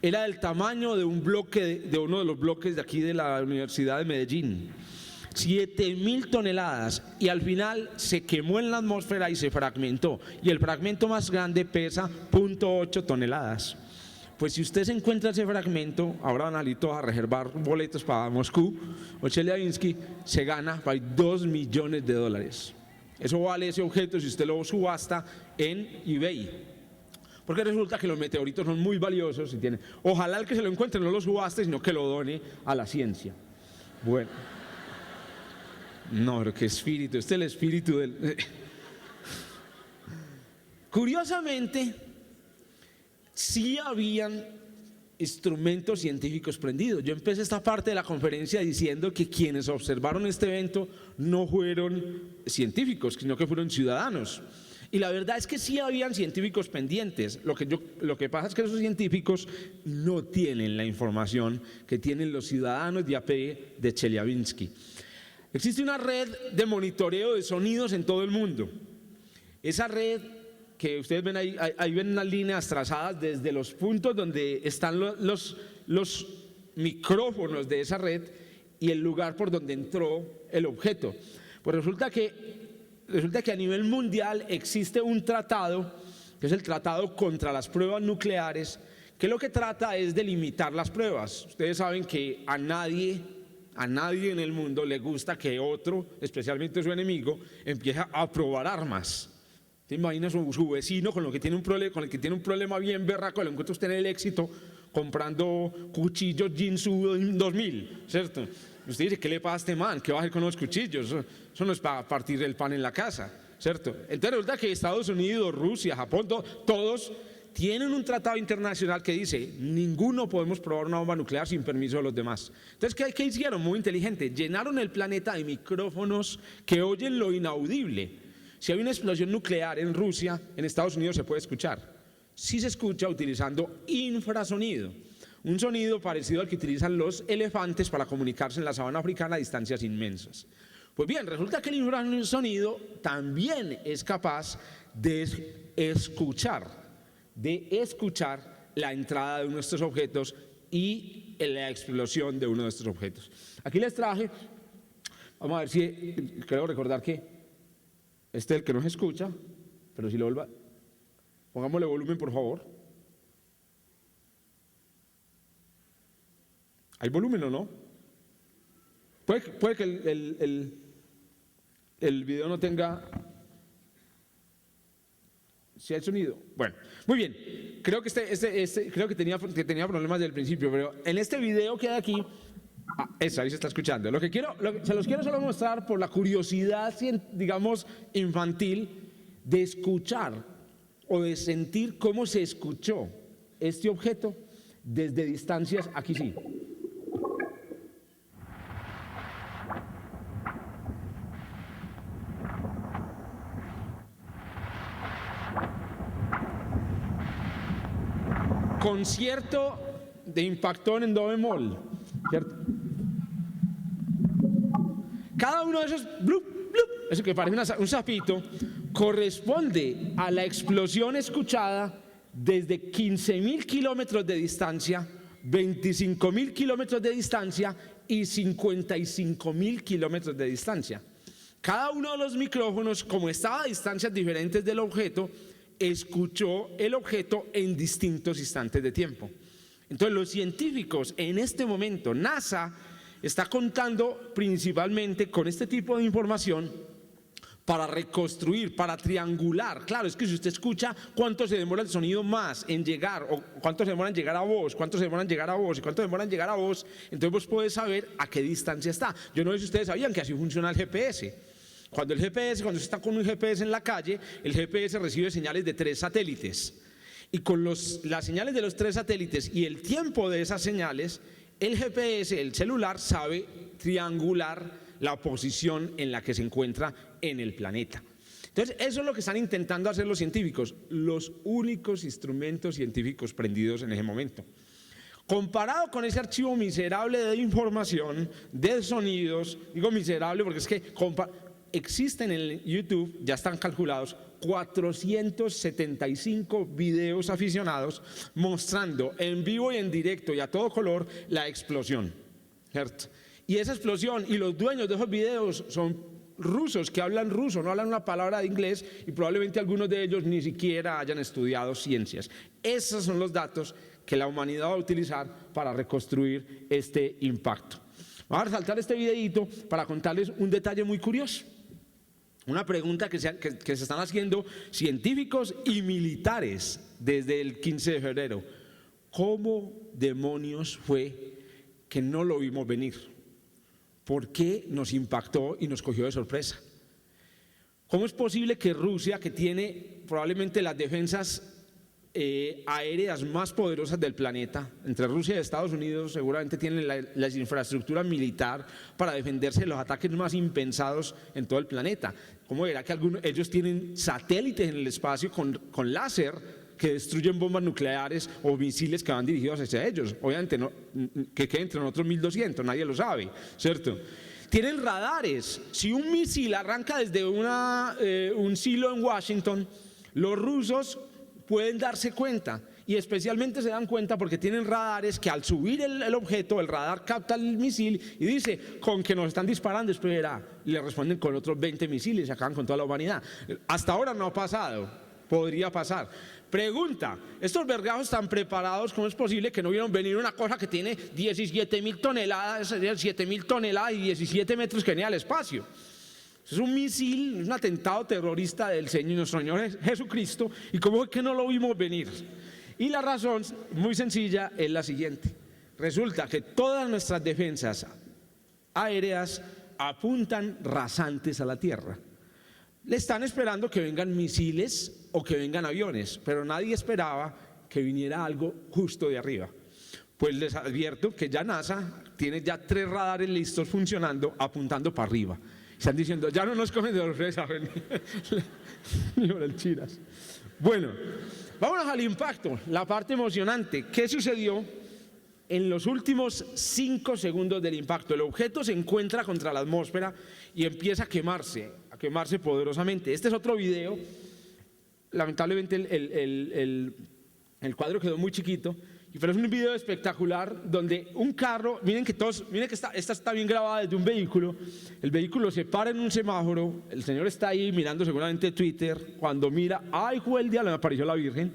Era del tamaño de un bloque, de uno de los bloques de aquí de la Universidad de Medellín. 7.000 toneladas y al final se quemó en la atmósfera y se fragmentó. Y el fragmento más grande pesa 0.8 toneladas. Pues si usted se encuentra ese fragmento, ahora van a salir todos a reservar boletos para Moscú o Chelyabinsk, se gana para $2 millones. Eso vale ese objeto si usted lo subasta en eBay. Porque resulta que los meteoritos son muy valiosos y tienen. Ojalá el que se lo encuentre no lo subaste, sino que lo done a la ciencia. Bueno. No, pero qué espíritu, este es el espíritu del... Curiosamente, sí habían instrumentos científicos prendidos. Yo empecé esta parte de la conferencia diciendo que quienes observaron este evento no fueron científicos, sino que fueron ciudadanos. Y la verdad es que sí habían científicos pendientes. Lo que pasa es que esos científicos no tienen la información que tienen los ciudadanos de a pie de Chelyabinsk. Existe una red de monitoreo de sonidos en todo el mundo. Esa red que ustedes ven ahí ven unas líneas trazadas desde los puntos donde están los micrófonos de esa red y el lugar por donde entró el objeto. Pues resulta que a nivel mundial existe un tratado que es el Tratado contra las Pruebas Nucleares, que lo que trata es de limitar las pruebas. Ustedes saben que a nadie en el mundo le gusta que otro, especialmente su enemigo, empiece a probar armas. ¿Te imaginas su vecino con el que tiene un problema bien berraco, le encuentra usted en el Éxito comprando cuchillos Jinsu 2000, ¿cierto? Usted dice, ¿qué le pasa a este man? ¿Qué va a hacer con los cuchillos? Eso no es para partir el pan en la casa, ¿cierto? Entonces resulta que Estados Unidos, Rusia, Japón, todos tienen un tratado internacional que dice, ninguno podemos probar una bomba nuclear sin permiso de los demás. Entonces, ¿qué hicieron? Muy inteligente, llenaron el planeta de micrófonos que oyen lo inaudible. Si hay una explosión nuclear en Rusia, en Estados Unidos se puede escuchar. Sí se escucha utilizando infrasonido, un sonido parecido al que utilizan los elefantes para comunicarse en la sabana africana a distancias inmensas. Pues bien, resulta que el infrasonido también es capaz de escuchar la entrada de uno de estos objetos y la explosión de uno de estos objetos. Aquí les traje, vamos a ver si, creo recordar que este es el que no se escucha, pero si lo vuelva, pongámosle volumen por favor. ¿Hay volumen o no? Puede que el video no tenga... ¿Sí hay sonido? Bueno, muy bien. Creo que creo que tenía problemas desde el principio, pero en este video que hay aquí, ahí se está escuchando. Se los quiero solo mostrar por la curiosidad, digamos, infantil, de escuchar o de sentir cómo se escuchó este objeto desde distancias, aquí sí. Concierto de impactón en do bemol, ¿cierto? Cada uno de esos blup, blup, eso que parece un sapito, corresponde a la explosión escuchada desde 15.000 kilómetros de distancia, 25.000 kilómetros de distancia y 55.000 kilómetros de distancia. Cada uno de los micrófonos, como estaba a distancias diferentes del objeto, escuchó el objeto en distintos instantes de tiempo. Entonces los científicos en este momento, NASA está contando principalmente con este tipo de información para reconstruir, para triangular. Claro, es que si usted escucha cuánto se demora el sonido más en llegar, o cuánto se demora en llegar a vos, cuánto se demora en llegar a vos y cuánto demora en llegar a vos, entonces vos podés saber a qué distancia está. Yo no sé si ustedes sabían que así funciona el GPS. Cuando usted está con un GPS en la calle, el GPS recibe señales de 3 satélites. Y con las señales de los 3 satélites y el tiempo de esas señales, el GPS, el celular, sabe triangular la posición en la que se encuentra en el planeta. Entonces, eso es lo que están intentando hacer los científicos, los únicos instrumentos científicos prendidos en ese momento. Comparado con ese archivo miserable de información, de sonidos, digo miserable porque es que existen en YouTube, ya están calculados, 475 videos aficionados mostrando en vivo y en directo y a todo color la explosión, ¿cierto? Y esa explosión y los dueños de esos videos son rusos que hablan ruso, no hablan una palabra de inglés y probablemente algunos de ellos ni siquiera hayan estudiado ciencias. Esos son los datos que la humanidad va a utilizar para reconstruir este impacto. Vamos a resaltar este videito para contarles un detalle muy curioso. Una pregunta que se están haciendo científicos y militares desde el 15 de febrero. ¿Cómo demonios fue que no lo vimos venir? ¿Por qué nos impactó y nos cogió de sorpresa? ¿Cómo es posible que Rusia, que tiene probablemente las defensas aéreas más poderosas del planeta, entre Rusia y Estados Unidos seguramente tienen la infraestructura militar para defenderse de los ataques más impensados en todo el planeta? ¿Cómo era que ellos tienen satélites en el espacio con láser que destruyen bombas nucleares o misiles que van dirigidos hacia ellos? Obviamente no, que quede entre nosotros 1200, nadie lo sabe, ¿cierto? Tienen radares. Si un misil arranca desde un silo en Washington, los rusos pueden darse cuenta, y especialmente se dan cuenta porque tienen radares que al subir el objeto, el radar capta el misil y dice, con que nos están disparando, espera, y le responden con otros 20 misiles y acaban con toda la humanidad. Hasta ahora no ha pasado, podría pasar. Pregunta, estos vergajos están preparados, ¿cómo es posible que no vieron venir una cosa que tiene 17.000 toneladas, 7.000 toneladas y 17 metros que viene al espacio? Es un misil, es un atentado terrorista del Señor, nuestro Señor Jesucristo, y cómo es que no lo vimos venir. Y la razón, muy sencilla, es la siguiente. Resulta que todas nuestras defensas aéreas apuntan rasantes a la tierra. Le están esperando que vengan misiles o que vengan aviones, pero nadie esperaba que viniera algo justo de arriba. Pues les advierto que ya NASA tiene ya 3 radares listos funcionando, apuntando para arriba. Están diciendo, ya no nos cogen de sorpresa, ni por el chiras. Bueno, vámonos al impacto, la parte emocionante. ¿Qué sucedió en los últimos 5 segundos del impacto? El objeto se encuentra contra la atmósfera y empieza a quemarse poderosamente. Este es otro video. Lamentablemente el cuadro quedó muy chiquito, pero es un video espectacular donde un carro, miren que esta está bien grabada desde un vehículo. El vehículo se para en un semáforo, el señor está ahí mirando seguramente Twitter, cuando mira, ¡ay, fue el día! Le apareció la Virgen.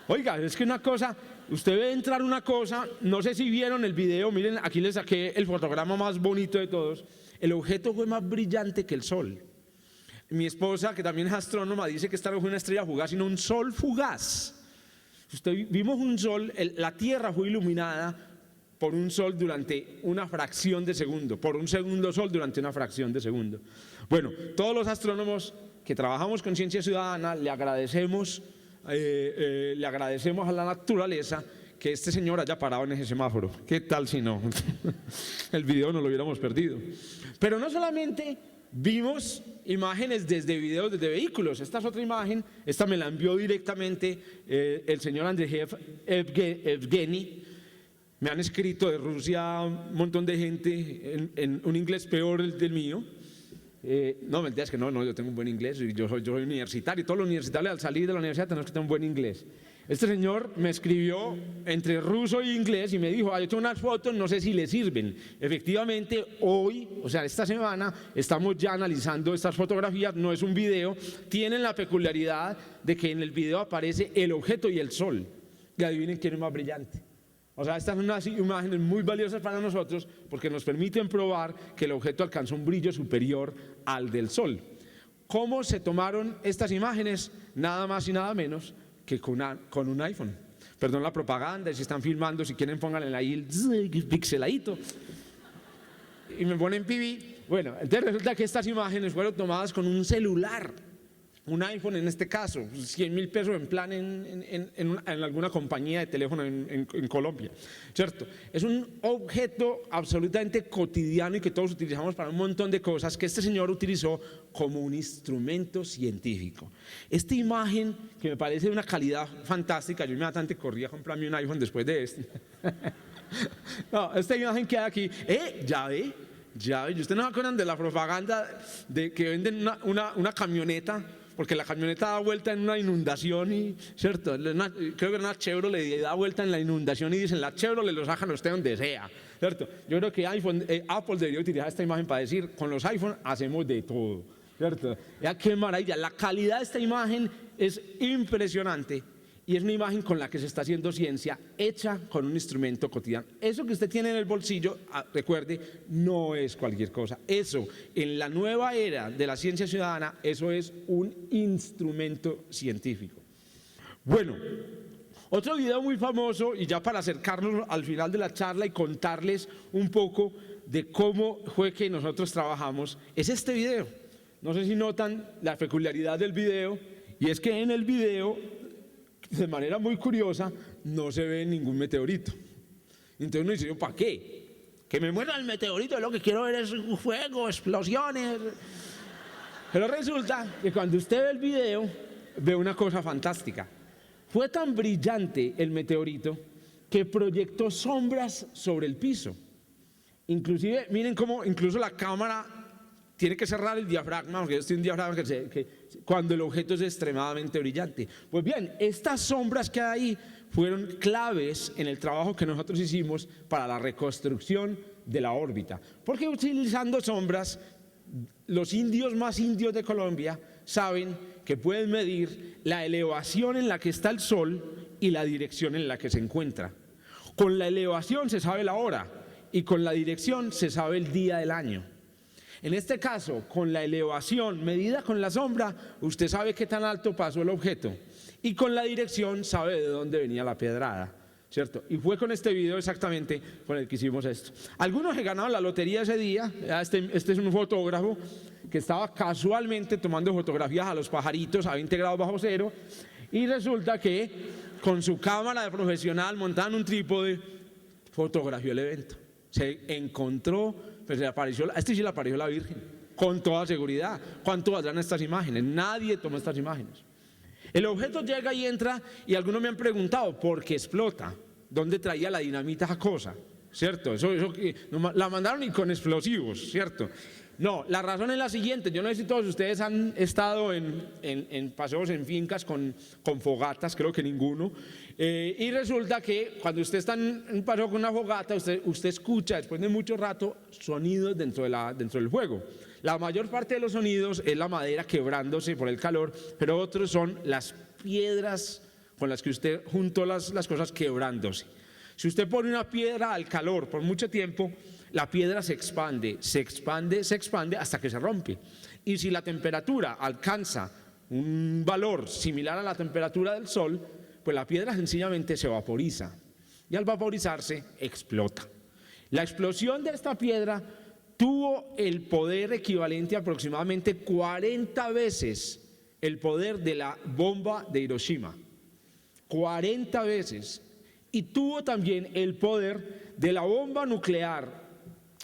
Oiga, es que una cosa, usted ve entrar una cosa, no sé si vieron el video, miren, aquí les saqué el fotograma más bonito de todos. El objeto fue más brillante que el sol. Mi esposa, que también es astrónoma, dice que esta no fue una estrella fugaz, sino un sol fugaz. Vimos un sol, la Tierra fue iluminada por un sol durante una fracción de segundo, por un segundo sol durante una fracción de segundo. Bueno, todos los astrónomos que trabajamos con Ciencia Ciudadana le agradecemos a la naturaleza que este señor haya parado en ese semáforo. ¿Qué tal si no? El video no lo hubiéramos perdido. Pero no solamente vimos imágenes desde videos, desde vehículos. Esta es otra imagen, esta me la envió directamente el señor Andreyev Evgeny. Me han escrito de Rusia un montón de gente en un inglés peor del mío. No, mentira, es que no, yo tengo un buen inglés, yo soy universitario, todos los universitarios al salir de la universidad tenemos que tener un buen inglés. Este señor me escribió entre ruso e inglés y me dijo, yo tengo unas fotos, no sé si le sirven. Efectivamente, hoy, o sea, esta semana, estamos ya analizando estas fotografías, no es un video, tienen la peculiaridad de que en el video aparece el objeto y el sol. Y adivinen quién es más brillante. O sea, estas son unas imágenes muy valiosas para nosotros porque nos permiten probar que el objeto alcanzó un brillo superior al del sol. ¿Cómo se tomaron estas imágenes? Nada más y nada menos que con un iPhone. Perdón la propaganda, si están filmando, si quieren pónganle ahí el pixeladito y me ponen pibi. Bueno, entonces resulta que estas imágenes fueron tomadas con un celular, un iPhone en este caso, 100.000 pesos en plan en alguna compañía de teléfono en Colombia, ¿cierto? Es un objeto absolutamente cotidiano y que todos utilizamos para un montón de cosas que este señor utilizó como un instrumento científico. Esta imagen, que me parece de una calidad fantástica, yo inmediatamente corrí a comprarme un iPhone después de este. No, esta imagen queda aquí, ya ve, ¿y ustedes no se acuerdan de la propaganda de que venden una camioneta? Porque la camioneta da vuelta en una inundación, y, ¿cierto? Creo que era una Chevrolet, da vuelta en la inundación y dicen, la Chevrolet lo sacan a usted donde sea, ¿cierto? Yo creo que Apple debería utilizar esta imagen para decir, con los iPhone hacemos de todo, ¿cierto? Ya, qué maravilla, la calidad de esta imagen es impresionante y es una imagen con la que se está haciendo ciencia, hecha con un instrumento cotidiano. Eso que usted tiene en el bolsillo, recuerde, no es cualquier cosa. Eso, en la nueva era de la ciencia ciudadana, eso es un instrumento científico. Bueno, otro video muy famoso, y ya para acercarnos al final de la charla y contarles un poco de cómo fue que nosotros trabajamos, es este video. No sé si notan la peculiaridad del video, y es que en el video, de manera muy curiosa, no se ve ningún meteorito. Entonces uno dice, ¿para qué? Que me muera el meteorito, lo que quiero ver es fuego, explosiones. Pero resulta que cuando usted ve el video, ve una cosa fantástica. Fue tan brillante el meteorito que proyectó sombras sobre el piso. Inclusive, miren cómo incluso la cámara tiene que cerrar el diafragma, porque yo tiene un diafragma cuando el objeto es extremadamente brillante. Pues bien, estas sombras que hay ahí fueron claves en el trabajo que nosotros hicimos para la reconstrucción de la órbita. Porque utilizando sombras, los indios más indios de Colombia saben que pueden medir la elevación en la que está el Sol y la dirección en la que se encuentra. Con la elevación se sabe la hora y con la dirección se sabe el día del año. En este caso, con la elevación medida con la sombra, usted sabe qué tan alto pasó el objeto, y con la dirección sabe de dónde venía la pedrada, ¿cierto? Y fue con este video exactamente con el que hicimos esto. Algunos se ganaron la lotería ese día. Este es un fotógrafo que estaba casualmente tomando fotografías a los pajaritos a 20 grados bajo cero, y resulta que con su cámara de profesional montada en un trípode fotografió el evento. Se encontró, pues le apareció, a este sí le apareció la Virgen, con toda seguridad. ¿Cuánto valdrán estas imágenes? Nadie tomó estas imágenes. El objeto llega y entra, y algunos me han preguntado ¿por qué explota? ¿Dónde traía la dinamita esa cosa? ¿Cierto? Eso la mandaron y con explosivos, ¿cierto? No, la razón es la siguiente. Yo no sé si todos ustedes han estado en paseos en fincas con fogatas, creo que ninguno. Y resulta que cuando usted está en un paseo con una fogata, usted escucha después de mucho rato sonidos dentro del fuego. La mayor parte de los sonidos es la madera quebrándose por el calor, pero otros son las piedras con las que usted juntó las cosas quebrándose. Si usted pone una piedra al calor por mucho tiempo, la piedra se expande hasta que se rompe. Y si la temperatura alcanza un valor similar a la temperatura del Sol, pues la piedra sencillamente se vaporiza, y al vaporizarse explota. La explosión de esta piedra tuvo el poder equivalente a aproximadamente 40 veces el poder de la bomba de Hiroshima. 40 veces. Y tuvo también el poder de la bomba nuclear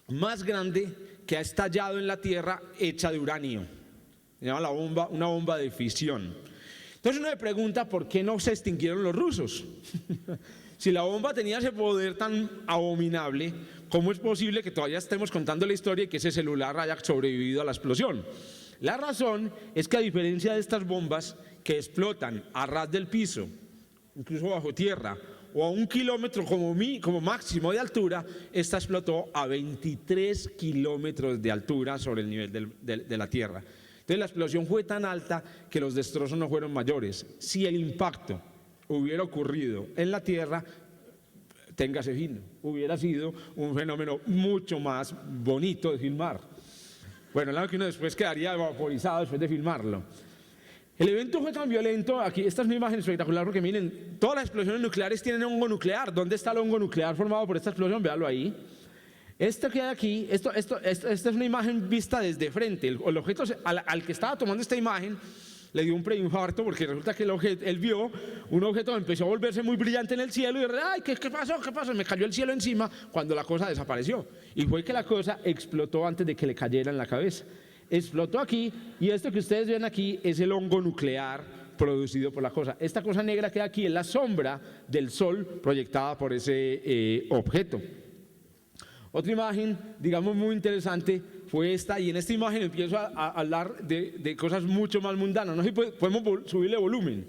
más grande que ha estallado en la Tierra, hecha de uranio. Se llama una bomba de fisión. Entonces uno me pregunta ¿por qué no se extinguieron los rusos? Si la bomba tenía ese poder tan abominable, ¿cómo es posible que todavía estemos contando la historia y que ese celular haya sobrevivido a la explosión? La razón es que, a diferencia de estas bombas que explotan a ras del piso, incluso bajo tierra, o a 1 kilómetro como máximo de altura, esta explotó a 23 kilómetros de altura sobre el nivel de la tierra. Entonces la explosión fue tan alta que los destrozos no fueron mayores. Si el impacto hubiera ocurrido en la tierra, téngase fino, hubiera sido un fenómeno mucho más bonito de filmar. Bueno, claro que uno después quedaría vaporizado después de filmarlo. El evento fue tan violento. Aquí, esta es una imagen espectacular porque miren, todas las explosiones nucleares tienen hongo nuclear. ¿Dónde está el hongo nuclear formado por esta explosión? Véalo ahí. Esto que hay aquí, esta es una imagen vista desde frente. El objeto al que estaba tomando esta imagen le dio un preinfarto, porque resulta que él vio un objeto que empezó a volverse muy brillante en el cielo y ¡ay! ¿Qué pasó? ¿Qué pasó? Me cayó el cielo encima cuando la cosa desapareció. Y fue que la cosa explotó antes de que le cayera en la cabeza. Explotó aquí, y esto que ustedes ven aquí es el hongo nuclear producido por la cosa. Esta cosa negra que hay aquí es la sombra del Sol proyectada por ese objeto. Otra imagen, digamos, muy interesante fue esta, y en esta imagen empiezo a hablar de cosas mucho más mundanas. No sé si podemos subirle volumen.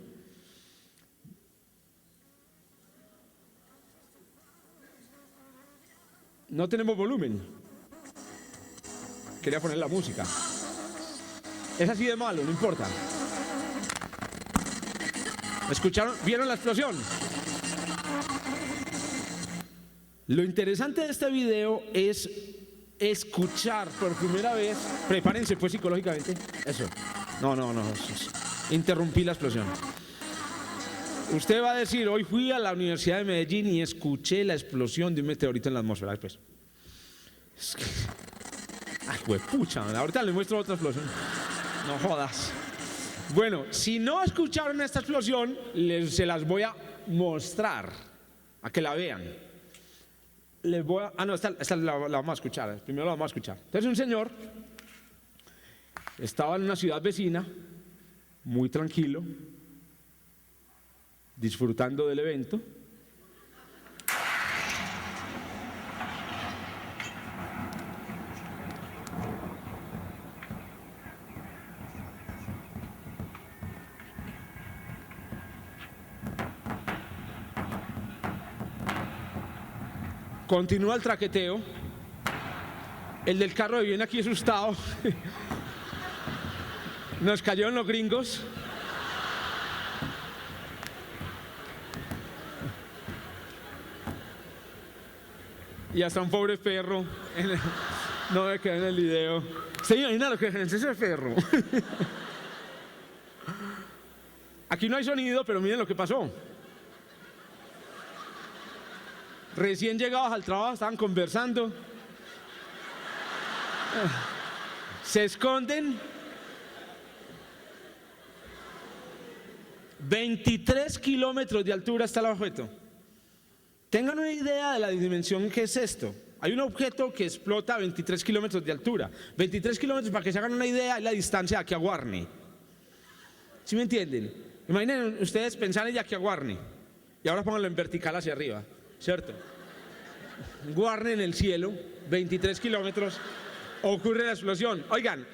No tenemos volumen. Quería poner la música. Es así de malo, no importa. ¿Escucharon? ¿Vieron la explosión? Lo interesante de este video es escuchar por primera vez. Prepárense pues psicológicamente. Eso. No. Interrumpí la explosión. Usted va a decir, hoy fui a la Universidad de Medellín y escuché la explosión de un meteorito en la atmósfera. Después. Es que... ay, huepucha, ahorita les muestro otra explosión. No jodas. Bueno, si no escucharon esta explosión, se las voy a mostrar, a que la vean. Les voy a... no, esta la vamos a escuchar. Primero la vamos a escuchar. Entonces un señor estaba en una ciudad vecina, muy tranquilo, disfrutando del evento. Continúa el traqueteo. El del carro viene aquí asustado. Nos cayeron los gringos. Y hasta un pobre perro no me quedó en el video. ¿Se imagina lo que es ese perro? Aquí no hay sonido, pero miren lo que pasó. Recién llegados al trabajo, estaban conversando. Se esconden. 23 kilómetros de altura está el objeto. Tengan una idea de la dimensión que es esto. Hay un objeto que explota a 23 kilómetros de altura. 23 kilómetros, para que se hagan una idea, es la distancia de aquí a Guarne. ¿Sí me entienden? Imaginen ustedes pensar en Yaquiaguarne y ahora pónganlo en vertical hacia arriba, ¿cierto? Guarne en el cielo, 23 kilómetros, ocurre la explosión. Oigan,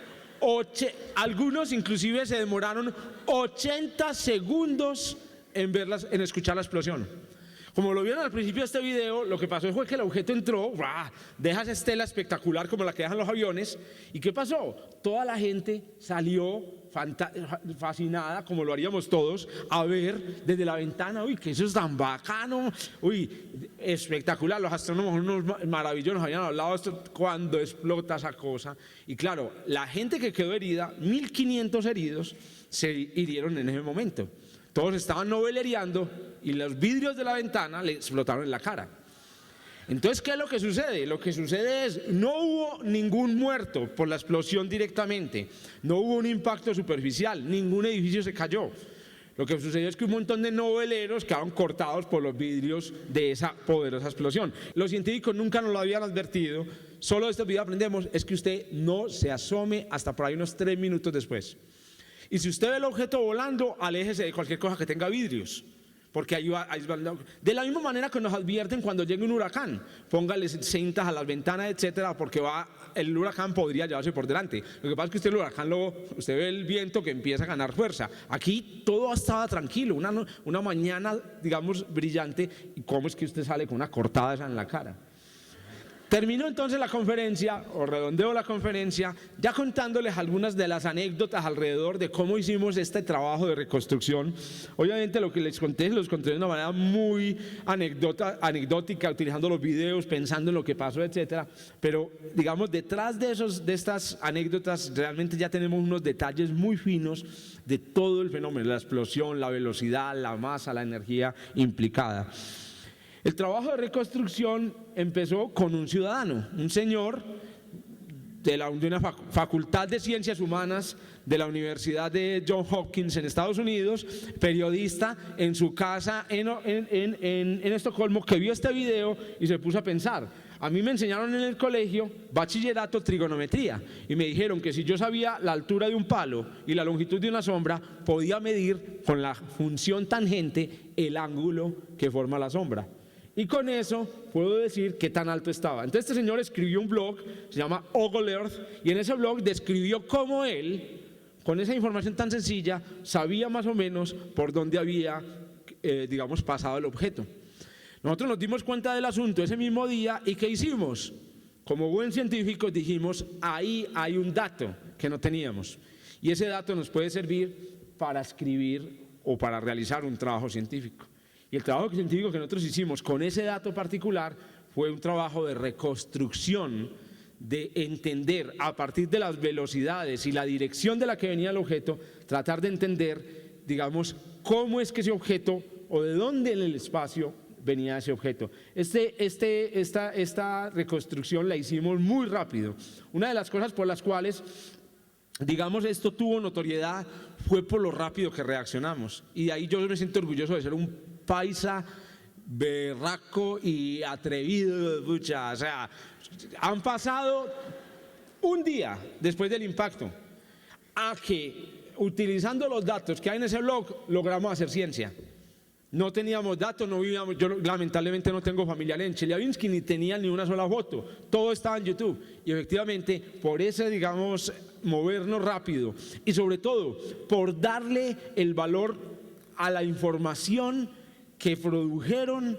algunos inclusive se demoraron 80 segundos en escuchar la explosión. Como lo vieron al principio de este video, lo que pasó fue que el objeto entró, deja esa estela espectacular como la que dejan los aviones. ¿Y qué pasó? Toda la gente salió fascinada, como lo haríamos todos, a ver desde la ventana. Uy, que eso es tan bacano. Uy, espectacular. Los astrónomos, unos maravillosos, habían hablado de esto cuando explota esa cosa. Y claro, la gente que quedó herida, 1.500 heridos, se hirieron en ese momento. Todos estaban novelereando y los vidrios de la ventana le explotaron en la cara. Entonces, ¿qué es lo que sucede? Lo que sucede es, no hubo ningún muerto por la explosión directamente, no hubo un impacto superficial, ningún edificio se cayó. Lo que sucedió es que un montón de noveleros quedaron cortados por los vidrios de esa poderosa explosión. Los científicos nunca nos lo habían advertido, solo de este video aprendemos es que usted no se asome hasta por ahí unos 3 minutos después. Y si usted ve el objeto volando, aléjese de cualquier cosa que tenga vidrios, porque ahí va. De la misma manera que nos advierten cuando llega un huracán, póngale cintas a las ventanas, etcétera, porque el huracán podría llevarse por delante. Lo que pasa es que usted ve el viento que empieza a ganar fuerza. Aquí todo estaba tranquilo, una mañana, digamos, brillante, y cómo es que usted sale con una cortada esa en la cara. Terminó entonces la conferencia, o redondeo la conferencia, ya contándoles algunas de las anécdotas alrededor de cómo hicimos este trabajo de reconstrucción. Obviamente lo que les conté, los conté de una manera muy anecdótica, utilizando los videos, pensando en lo que pasó, etcétera. Pero digamos, detrás de estas anécdotas realmente ya tenemos unos detalles muy finos de todo el fenómeno, la explosión, la velocidad, la masa, la energía implicada. El trabajo de reconstrucción empezó con un ciudadano, un señor de una facultad de ciencias humanas de la Universidad de Johns Hopkins en Estados Unidos, periodista en su casa en Estocolmo, que vio este video y se puso a pensar. A mí me enseñaron en el colegio bachillerato trigonometría y me dijeron que si yo sabía la altura de un palo y la longitud de una sombra, podía medir con la función tangente el ángulo que forma la sombra. Y con eso puedo decir qué tan alto estaba. Entonces este señor escribió un blog, se llama Google Earth, y en ese blog describió cómo él, con esa información tan sencilla, sabía más o menos por dónde había, digamos, pasado el objeto. Nosotros nos dimos cuenta del asunto ese mismo día, ¿y qué hicimos? Como buen científicos dijimos, ahí hay un dato que no teníamos, y ese dato nos puede servir para escribir o para realizar un trabajo científico. Y el trabajo científico que nosotros hicimos con ese dato particular fue un trabajo de reconstrucción, de entender a partir de las velocidades y la dirección de la que venía el objeto, tratar de entender, digamos, cómo es que ese objeto o de dónde en el espacio venía ese objeto. Esta reconstrucción la hicimos muy rápido. Una de las cosas por las cuales, digamos, esto tuvo notoriedad fue por lo rápido que reaccionamos. Y de ahí yo me siento orgulloso de ser un paisa berraco y atrevido, pucha. O sea, han pasado un día después del impacto a que, utilizando los datos que hay en ese blog, logramos hacer ciencia. No teníamos datos, no vivíamos, yo lamentablemente no tengo familiares en Chelyabinsk ni tenía ni una sola foto, todo estaba en YouTube. Y efectivamente, por ese, digamos, movernos rápido y sobre todo por darle el valor a la información que produjeron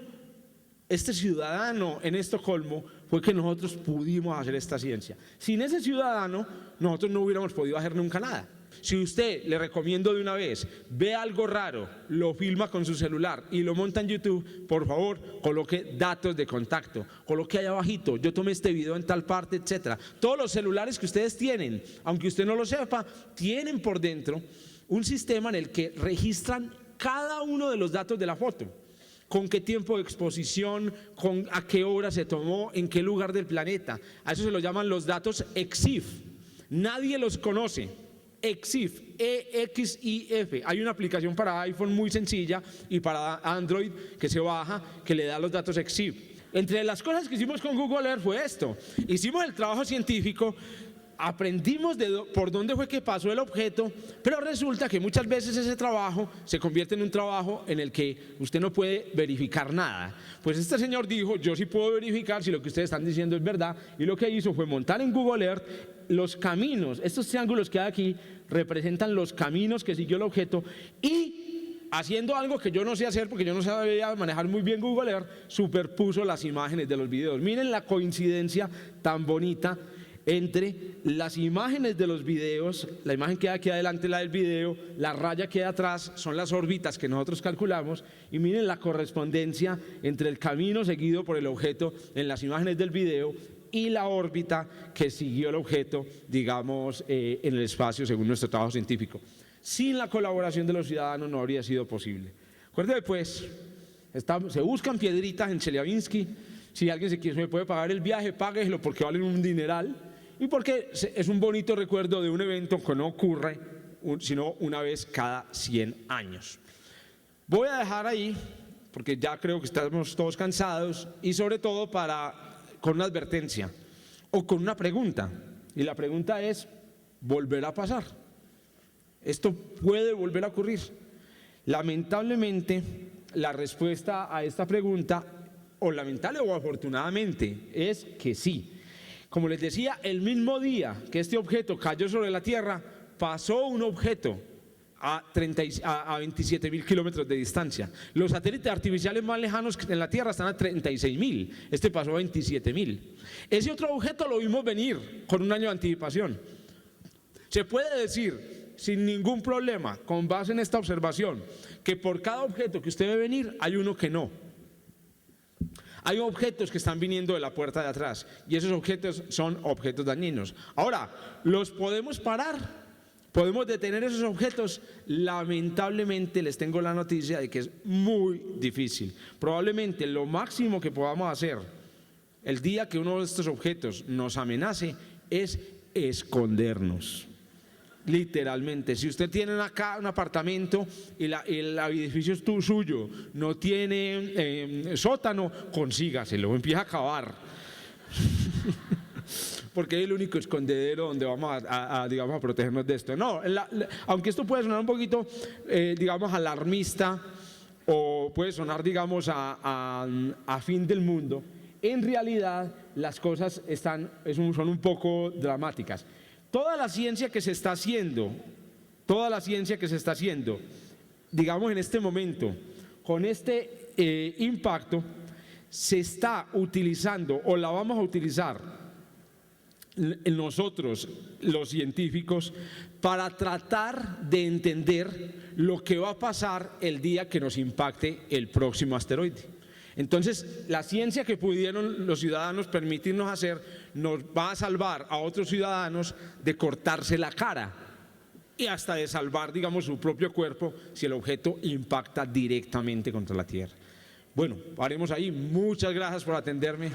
este ciudadano en Estocolmo, fue que nosotros pudimos hacer esta ciencia. Sin ese ciudadano, nosotros no hubiéramos podido hacer nunca nada. Si usted, le recomiendo de una vez, ve algo raro, lo filma con su celular y lo monta en YouTube, por favor, coloque datos de contacto, coloque ahí abajito, yo tomé este video en tal parte, etcétera. Todos los celulares que ustedes tienen, aunque usted no lo sepa, tienen por dentro un sistema en el que registran cada uno de los datos de la foto. Con qué tiempo de exposición, a qué hora se tomó, en qué lugar del planeta. A eso se lo llaman los datos EXIF. Nadie los conoce. EXIF, EXIF. Hay una aplicación para iPhone muy sencilla y para Android que se baja, que le da los datos EXIF. Entre las cosas que hicimos con Google Earth fue esto. Hicimos el trabajo científico, aprendimos por dónde fue que pasó el objeto, pero resulta que muchas veces ese trabajo se convierte en un trabajo en el que usted no puede verificar nada. Pues este señor dijo, yo sí puedo verificar si lo que ustedes están diciendo es verdad, y lo que hizo fue montar en Google Earth los caminos. Estos triángulos que hay aquí representan los caminos que siguió el objeto, y haciendo algo que yo no sé hacer porque yo no sabía manejar muy bien Google Earth, superpuso las imágenes de los videos. Miren la coincidencia tan bonita entre las imágenes de los videos. La imagen que hay aquí adelante, la del video, la raya que hay atrás son las órbitas que nosotros calculamos, y miren la correspondencia entre el camino seguido por el objeto en las imágenes del video y la órbita que siguió el objeto, digamos, en el espacio según nuestro trabajo científico. Sin la colaboración de los ciudadanos no habría sido posible. Acuérdense pues, se buscan piedritas en Chelyabinsk. Si alguien me puede pagar el viaje, págueselo porque valen un dineral. Y porque es un bonito recuerdo de un evento que no ocurre sino una vez cada 100 años. Voy a dejar ahí porque ya creo que estamos todos cansados, y sobre todo con una advertencia o con una pregunta, y la pregunta es: ¿volverá a pasar? ¿Esto puede volver a ocurrir? Lamentablemente la respuesta a esta pregunta, o lamentable o afortunadamente, es que sí. Como les decía, el mismo día que este objeto cayó sobre la Tierra, pasó un objeto a 27.000 kilómetros de distancia. Los satélites artificiales más lejanos en la Tierra están a 36.000, este pasó a 27.000. Ese otro objeto lo vimos venir con un año de anticipación. Se puede decir sin ningún problema, con base en esta observación, que por cada objeto que usted ve venir hay uno que no. Hay objetos que están viniendo de la puerta de atrás, y esos objetos son objetos dañinos. Ahora, ¿los podemos parar? ¿Podemos detener esos objetos? Lamentablemente les tengo la noticia de que es muy difícil. Probablemente lo máximo que podamos hacer el día que uno de estos objetos nos amenace es escondernos. Literalmente, si usted tiene acá un apartamento y el edificio es suyo, no tiene sótano, consígaselo, empieza a cavar. Porque es el único escondedero donde vamos digamos, a protegernos de esto. No, aunque esto puede sonar un poquito, digamos, alarmista, o puede sonar, digamos, a fin del mundo, en realidad las cosas son un poco dramáticas. Toda la ciencia que se está haciendo, digamos en este momento, con este impacto, se está utilizando, o la vamos a utilizar nosotros, los científicos, para tratar de entender lo que va a pasar el día que nos impacte el próximo asteroide. Entonces, la ciencia que pudieron los ciudadanos permitirnos hacer nos va a salvar a otros ciudadanos de cortarse la cara y hasta de salvar, digamos, su propio cuerpo si el objeto impacta directamente contra la Tierra. Bueno, paremos ahí. Muchas gracias por atenderme.